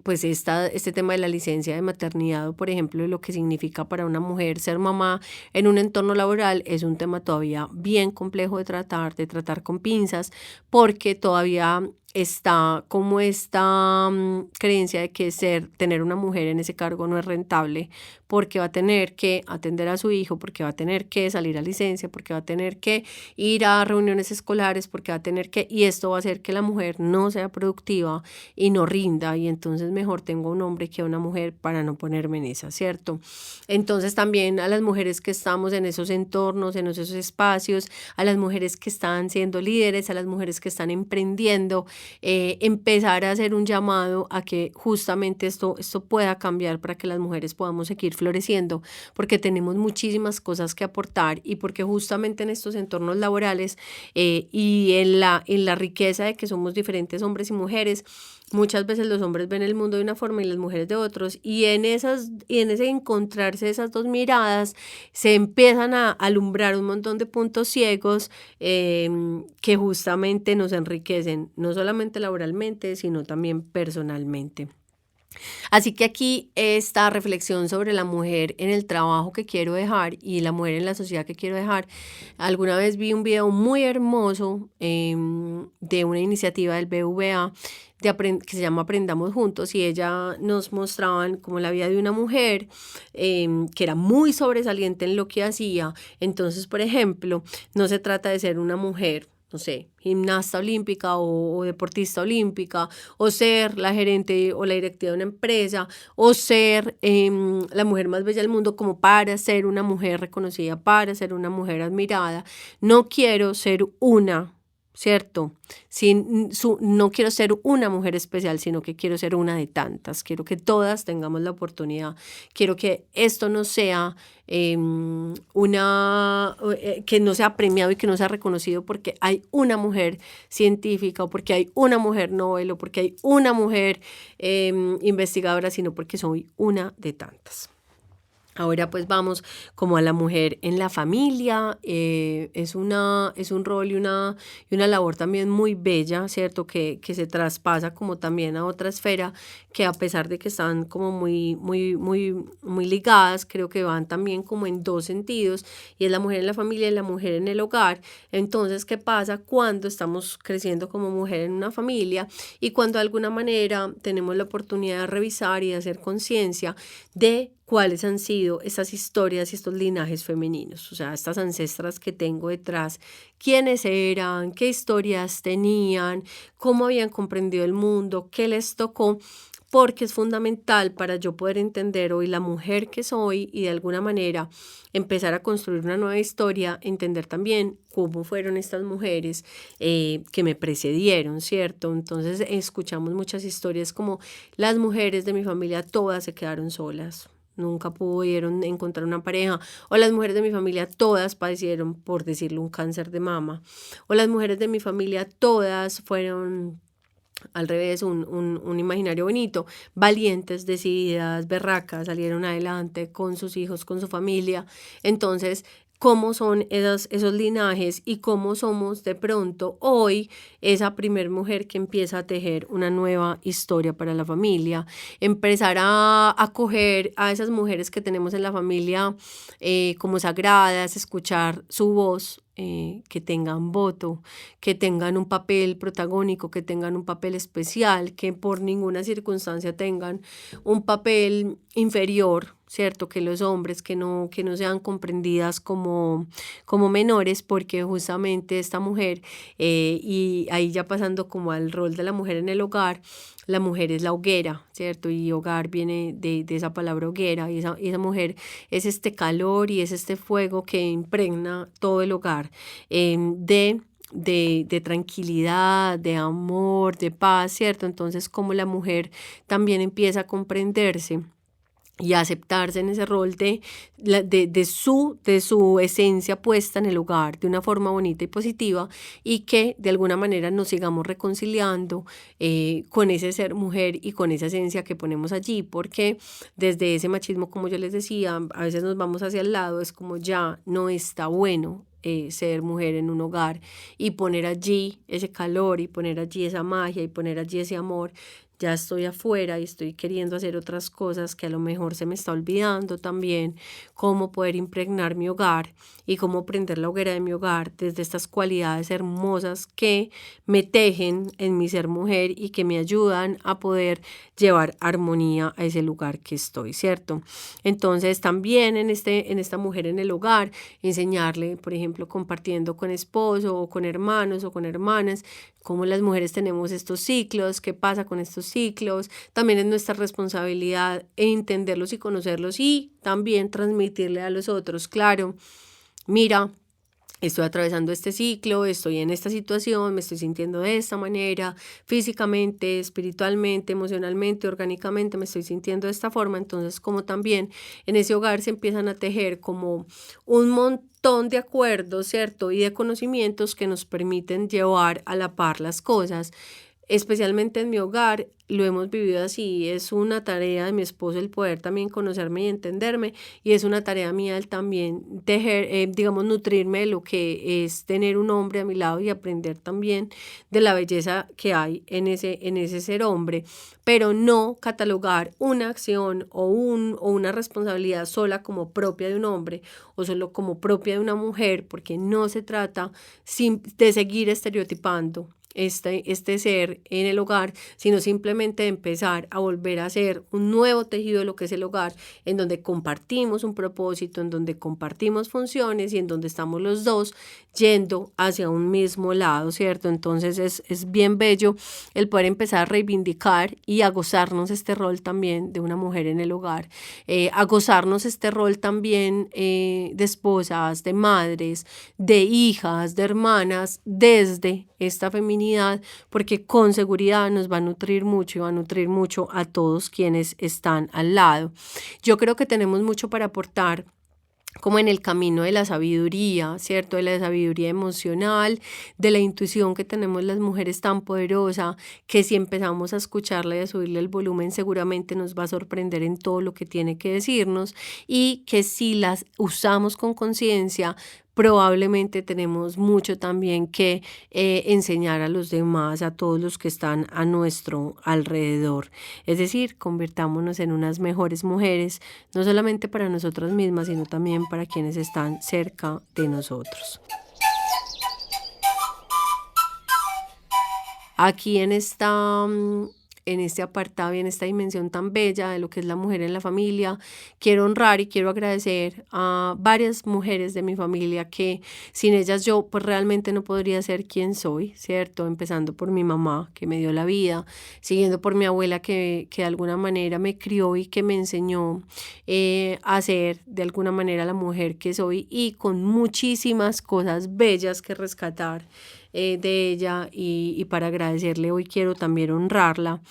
pues este tema de la licencia de maternidad, o por ejemplo lo que significa para una mujer ser mamá en un entorno laboral, es un tema todavía bien complejo de tratar con pinzas, porque todavía está como esta creencia de que tener una mujer en ese cargo no es rentable, porque va a tener que atender a su hijo, porque va a tener que salir a licencia, porque va a tener que ir a reuniones escolares, porque va a tener que, y esto va a hacer que la mujer no sea productiva y no rinda, y entonces mejor tengo un hombre que una mujer para no ponerme en esa, ¿cierto? Entonces también a las mujeres que estamos en esos entornos, en esos espacios, a las mujeres que están siendo líderes, a las mujeres que están emprendiendo, empezar a hacer un llamado a que justamente esto pueda cambiar, para que las mujeres podamos seguir floreciendo, porque tenemos muchísimas cosas que aportar, y porque justamente en estos entornos laborales y en la riqueza de que somos diferentes hombres y mujeres, muchas veces los hombres ven el mundo de una forma y las mujeres de otros, y en ese encontrarse esas dos miradas se empiezan a alumbrar un montón de puntos ciegos que justamente nos enriquecen, no solamente laboralmente, sino también personalmente. Así que aquí esta reflexión sobre la mujer en el trabajo que quiero dejar y la mujer en la sociedad que quiero dejar. Alguna vez vi un video muy hermoso de una iniciativa del BVA que se llama Aprendamos Juntos, y ella nos mostraban como la vida de una mujer que era muy sobresaliente en lo que hacía. Entonces, por ejemplo, no se trata de ser una mujer, no sé, gimnasta olímpica o deportista olímpica, o ser la gerente o la directiva de una empresa, o ser la mujer más bella del mundo, como para ser una mujer reconocida, para ser una mujer admirada. No quiero ser una, ¿cierto? No quiero ser una mujer especial, sino que quiero ser una de tantas. Quiero que todas tengamos la oportunidad. Quiero que esto no sea que no sea premiado y que no sea reconocido porque hay una mujer científica, o porque hay una mujer Nobel, o porque hay una mujer investigadora, sino porque soy una de tantas. Ahora pues vamos como a la mujer en la familia. Es un rol y una labor también muy bella, ¿cierto? Que se traspasa como también a otra esfera, que a pesar de que están como muy ligadas, creo que van también como en dos sentidos, y es la mujer en la familia y la mujer en el hogar. Entonces, ¿qué pasa cuando estamos creciendo como mujer en una familia, y cuando de alguna manera tenemos la oportunidad de revisar y de hacer conciencia de cuáles han sido estas historias y estos linajes femeninos, o sea, estas ancestras que tengo detrás, quiénes eran, qué historias tenían, cómo habían comprendido el mundo, qué les tocó, porque es fundamental para yo poder entender hoy la mujer que soy y de alguna manera empezar a construir una nueva historia, entender también cómo fueron estas mujeres que me precedieron, ¿cierto? Entonces escuchamos muchas historias como las mujeres de mi familia todas se quedaron solas. Nunca pudieron encontrar una pareja, o las mujeres de mi familia todas padecieron, por decirlo, un cáncer de mama, o las mujeres de mi familia todas fueron al revés, un imaginario bonito, valientes, decididas, berracas, salieron adelante con sus hijos, con su familia. Entonces, cómo son esos linajes y cómo somos de pronto hoy esa primer mujer que empieza a tejer una nueva historia para la familia, empezar a acoger a esas mujeres que tenemos en la familia como sagradas, escuchar su voz, que tengan voto, que tengan un papel protagónico, que tengan un papel especial, que por ninguna circunstancia tengan un papel inferior, ¿cierto? Que los hombres que no sean comprendidas como menores, porque justamente esta mujer, y ahí ya pasando como al rol de la mujer en el hogar, la mujer es la hoguera, ¿cierto? Y hogar viene de esa palabra hoguera, y esa mujer es este calor y es este fuego que impregna todo el hogar, de tranquilidad, de amor, de paz, ¿cierto? Entonces, como la mujer también empieza a comprenderse y a aceptarse en ese rol de su esencia puesta en el hogar de una forma bonita y positiva, y que de alguna manera nos sigamos reconciliando con ese ser mujer y con esa esencia que ponemos allí, porque desde ese machismo, como yo les decía, a veces nos vamos hacia el lado, es como ya no está bueno ser mujer en un hogar y poner allí ese calor y poner allí esa magia y poner allí ese amor. Ya estoy afuera y estoy queriendo hacer otras cosas que a lo mejor se me está olvidando también, cómo poder impregnar mi hogar y cómo prender la hoguera de mi hogar desde estas cualidades hermosas que me tejen en mi ser mujer y que me ayudan a poder llevar armonía a ese lugar que estoy, ¿cierto? Entonces también en esta mujer en el hogar, enseñarle, por ejemplo, compartiendo con esposo o con hermanos o con hermanas, cómo las mujeres tenemos estos ciclos, qué pasa con estos ciclos. También es nuestra responsabilidad entenderlos y conocerlos y también transmitirle a los otros, claro, mira, estoy atravesando este ciclo, estoy en esta situación, me estoy sintiendo de esta manera, físicamente, espiritualmente, emocionalmente, orgánicamente, me estoy sintiendo de esta forma. Entonces, como también en ese hogar se empiezan a tejer como un montón de acuerdos, ¿cierto? Y de conocimientos que nos permiten llevar a la par las cosas. Especialmente en mi hogar, lo hemos vivido así. Es una tarea de mi esposo el poder también conocerme y entenderme, y es una tarea mía el también tejer, digamos, nutrirme de lo que es tener un hombre a mi lado y aprender también de la belleza que hay en ese ser hombre, pero no catalogar una acción o una responsabilidad sola como propia de un hombre o solo como propia de una mujer, porque no se trata de seguir estereotipando este ser en el hogar, sino simplemente de empezar a volver a hacer un nuevo tejido de lo que es el hogar, en donde compartimos un propósito, en donde compartimos funciones y en donde estamos los dos yendo hacia un mismo lado, ¿cierto? Entonces es bien bello el poder empezar a reivindicar y a gozarnos este rol también de una mujer en el hogar, a gozarnos este rol también de esposas, de madres, de hijas, de hermanas, desde esta feminidad, porque con seguridad nos va a nutrir mucho y va a nutrir mucho a todos quienes están al lado. Yo creo que tenemos mucho para aportar como en el camino de la sabiduría, ¿cierto? De la sabiduría emocional, de la intuición que tenemos las mujeres tan poderosa, que si empezamos a escucharla y a subirle el volumen, seguramente nos va a sorprender en todo lo que tiene que decirnos, y que si las usamos con conciencia, probablemente tenemos mucho también que enseñar a los demás, a todos los que están a nuestro alrededor. Es decir, convirtámonos en unas mejores mujeres, no solamente para nosotras mismas, sino también para quienes están cerca de nosotros. Aquí en esta en este apartado y en esta dimensión tan bella de lo que es la mujer en la familia. Quiero honrar y quiero agradecer a varias mujeres de mi familia que sin ellas yo pues realmente no podría ser quien soy, ¿cierto? Empezando por mi mamá que me dio la vida, siguiendo por mi abuela que de alguna manera me crió y que me enseñó a ser de alguna manera la mujer que soy, y con muchísimas cosas bellas que rescatar de ella, y para agradecerle hoy quiero también honrarla,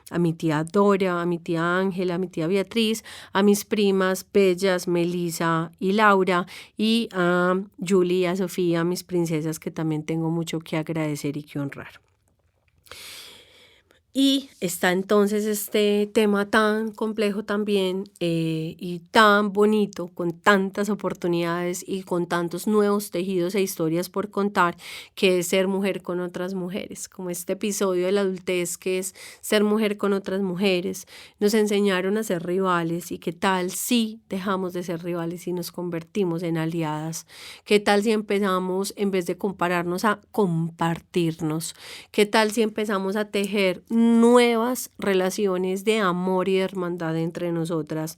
a mi tía Dora, a mi tía Ángela, a mi tía Beatriz, a mis primas bellas Melisa y Laura, y a Julie y a Sofía, mis princesas, que también tengo mucho que agradecer y que honrar. Y está entonces este tema tan complejo también y tan bonito, con tantas oportunidades y con tantos nuevos tejidos e historias por contar, que es ser mujer con otras mujeres, como este episodio de la adultez que es ser mujer con otras mujeres. Nos enseñaron a ser rivales, y qué tal si dejamos de ser rivales y nos convertimos en aliadas. Qué tal si empezamos, en vez de compararnos, a compartirnos. Qué tal si empezamos a tejer nuevas relaciones de amor y de hermandad entre nosotras.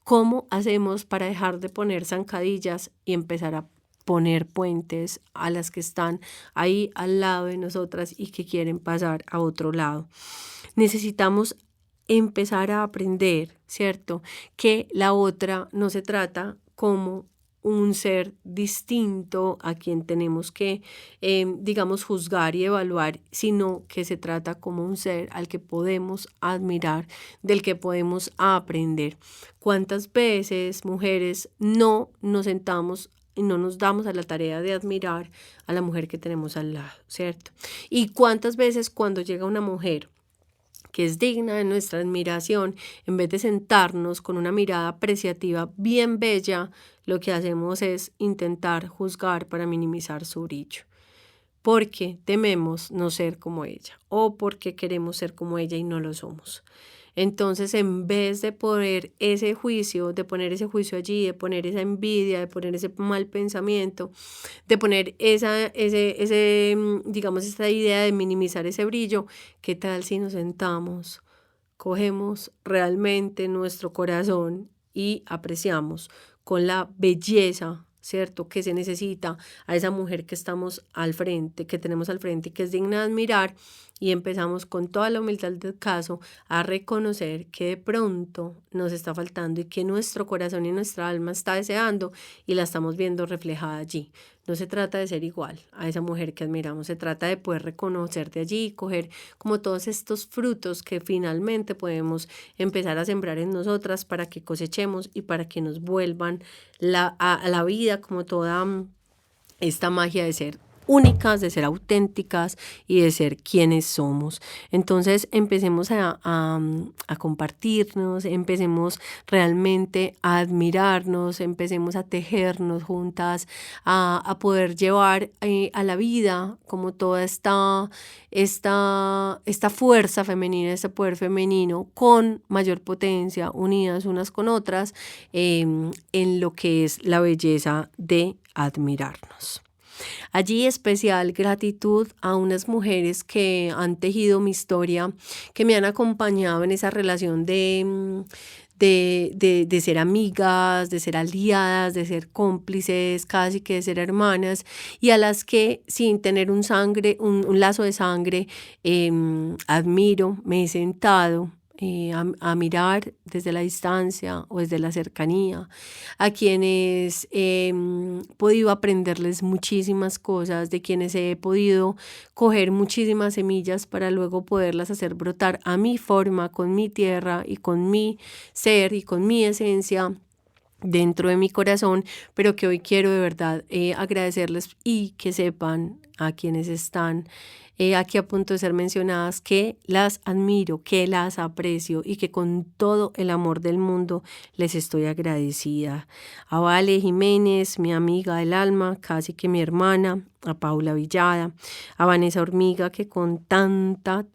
¿Cómo hacemos para dejar de poner zancadillas y empezar a poner puentes a las que están ahí al lado de nosotras y que quieren pasar a otro lado? Necesitamos empezar a aprender, ¿cierto? Que la otra no se trata como un ser distinto a quien tenemos que, digamos, juzgar y evaluar, sino que se trata como un ser al que podemos admirar, del que podemos aprender. ¿Cuántas veces, mujeres, no nos sentamos y no nos damos a la tarea de admirar a la mujer que tenemos al lado, ¿cierto? Y cuántas veces cuando llega una mujer que es digna de nuestra admiración, en vez de sentarnos con una mirada apreciativa bien bella, lo que hacemos es intentar juzgar para minimizar su brillo, porque tememos no ser como ella o porque queremos ser como ella y no lo somos. Entonces, en vez de poner ese juicio, de poner ese juicio allí, de poner esa envidia, de poner ese mal pensamiento, de poner digamos, esta idea de minimizar ese brillo, ¿qué tal si nos sentamos, cogemos realmente nuestro corazón y apreciamos con la belleza, ¿cierto?, que se necesita a esa mujer que estamos al frente, que tenemos al frente y que es digna de admirar, y empezamos con toda la humildad del caso a reconocer que de pronto nos está faltando y que nuestro corazón y nuestra alma está deseando y la estamos viendo reflejada allí. No se trata de ser igual a esa mujer que admiramos, se trata de poder reconocer de allí y coger como todos estos frutos que finalmente podemos empezar a sembrar en nosotras para que cosechemos y para que nos vuelvan a la vida como toda esta magia de ser únicas, de ser auténticas y de ser quienes somos. Entonces empecemos a compartirnos, empecemos realmente a admirarnos, empecemos a tejernos juntas, a poder llevar a la vida como toda esta fuerza femenina, este poder femenino con mayor potencia, unidas unas con otras, en lo que es la belleza de admirarnos. Allí especial gratitud a unas mujeres que han tejido mi historia, que me han acompañado en esa relación de ser amigas, de ser aliadas, de ser cómplices, casi que de ser hermanas, y a las que sin tener un lazo de sangre, admiro, me he sentado a mirar desde la distancia o desde la cercanía, a quienes he podido aprenderles muchísimas cosas, de quienes he podido coger muchísimas semillas para luego poderlas hacer brotar a mi forma, con mi tierra y con mi ser y con mi esencia dentro de mi corazón, pero que hoy quiero de verdad agradecerles y que sepan a quienes están aquí a punto de ser mencionadas, que las admiro, que las aprecio y que con todo el amor del mundo les estoy agradecida. A Vale Jiménez, mi amiga del alma, casi que mi hermana, a Paula Villada, a Vanessa Hormiga, que con tanta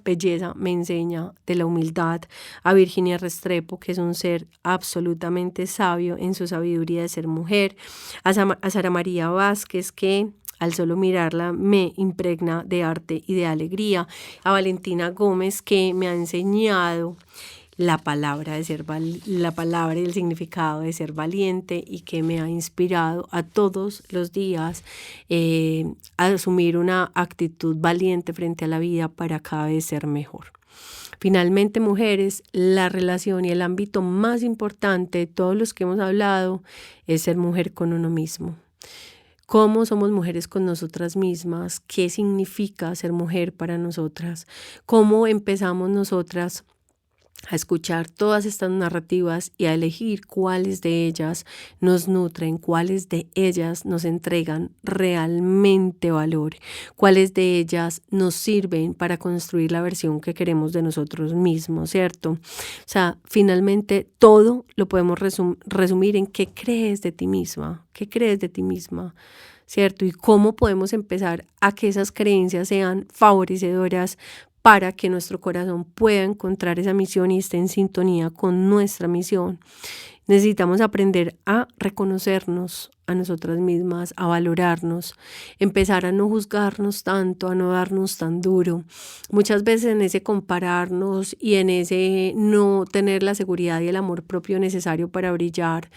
belleza me enseña de la humildad, a Virginia Restrepo, que es un ser absolutamente sabio en su sabiduría de ser mujer, a Sara María Vázquez, que al solo mirarla me impregna de arte y de alegría. A Valentina Gómez, que me ha enseñado la palabra y el significado de ser valiente, y que me ha inspirado a todos los días a asumir una actitud valiente frente a la vida para cada vez ser mejor. Finalmente, mujeres, la relación y el ámbito más importante de todos los que hemos hablado es ser mujer con uno mismo. ¿Cómo somos mujeres con nosotras mismas? ¿Qué significa ser mujer para nosotras? ¿Cómo empezamos nosotras a escuchar todas estas narrativas y a elegir cuáles de ellas nos nutren, cuáles de ellas nos entregan realmente valor, cuáles de ellas nos sirven para construir la versión que queremos de nosotros mismos, ¿cierto? O sea, finalmente todo lo podemos resumir en qué crees de ti misma, qué crees de ti misma, ¿cierto? Y cómo podemos empezar a que esas creencias sean favorecedoras para que nuestro corazón pueda encontrar esa misión y esté en sintonía con nuestra misión. Necesitamos aprender a reconocernos a nosotras mismas, a valorarnos, empezar a no juzgarnos tanto, a no darnos tan duro. Muchas veces en ese compararnos y en ese no tener la seguridad y el amor propio necesario para brillar,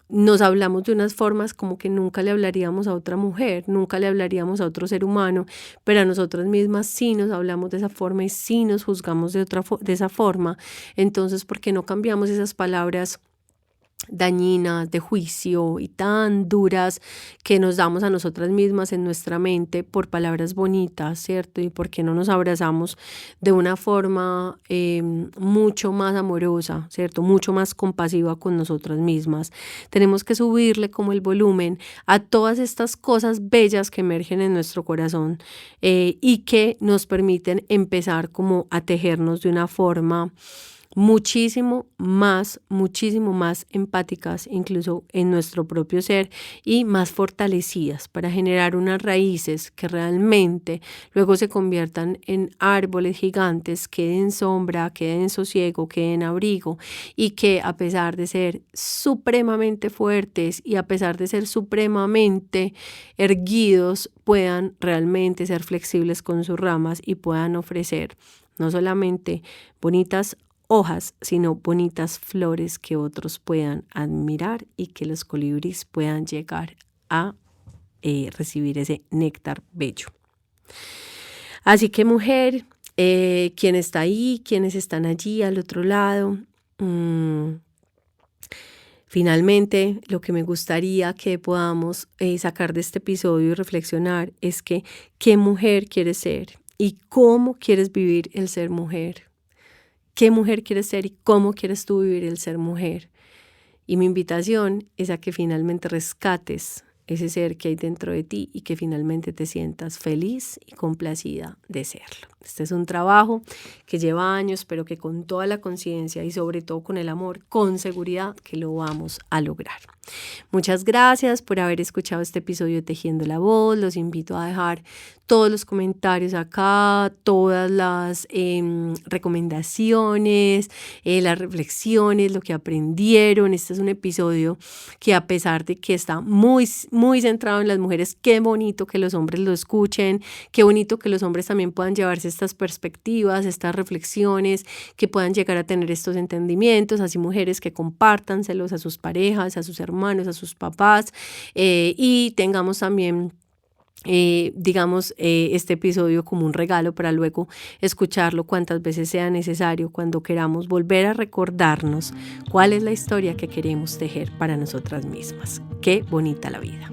nos hablamos de unas formas como que nunca le hablaríamos a otra mujer, nunca le hablaríamos a otro ser humano, pero a nosotras mismas sí nos hablamos de esa forma y sí nos juzgamos de esa forma. Entonces, ¿por qué no cambiamos esas palabras dañinas, de juicio y tan duras que nos damos a nosotras mismas en nuestra mente por palabras bonitas, ¿cierto? Y por qué no nos abrazamos de una forma mucho más amorosa, ¿cierto? Mucho más compasiva con nosotras mismas. Tenemos que subirle como el volumen a todas estas cosas bellas que emergen en nuestro corazón y que nos permiten empezar como a tejernos de una forma muchísimo más empáticas, incluso en nuestro propio ser, y más fortalecidas para generar unas raíces que realmente luego se conviertan en árboles gigantes que den sombra, que den sosiego, que den abrigo, y que a pesar de ser supremamente fuertes y a pesar de ser supremamente erguidos, puedan realmente ser flexibles con sus ramas y puedan ofrecer no solamente bonitas hojas, sino bonitas flores que otros puedan admirar y que los colibríes puedan llegar a recibir ese néctar bello. Así que, mujer, quien está ahí, quienes están allí al otro lado, finalmente lo que me gustaría que podamos sacar de este episodio y reflexionar es que qué mujer quieres ser y cómo quieres vivir el ser mujer. ¿Qué mujer quieres ser y cómo quieres tú vivir el ser mujer? Y mi invitación es a que finalmente rescates ese ser que hay dentro de ti y que finalmente te sientas feliz y complacida de serlo. Este es un trabajo que lleva años, pero que con toda la conciencia y sobre todo con el amor, con seguridad que lo vamos a lograr. Muchas gracias por haber escuchado este episodio de Tejiendo la Voz. Los invito a dejar todos los comentarios acá, todas las recomendaciones, las reflexiones, lo que aprendieron. Este es un episodio que, a pesar de que está muy centrado en las mujeres, qué bonito que los hombres lo escuchen, qué bonito que los hombres también puedan llevarse estas perspectivas, estas reflexiones, que puedan llegar a tener estos entendimientos, así mujeres que compártanselos a sus parejas, a sus hermanos, a sus papás, y tengamos también este episodio como un regalo para luego escucharlo cuantas veces sea necesario cuando queramos volver a recordarnos cuál es la historia que queremos tejer para nosotras mismas. Qué bonita la vida.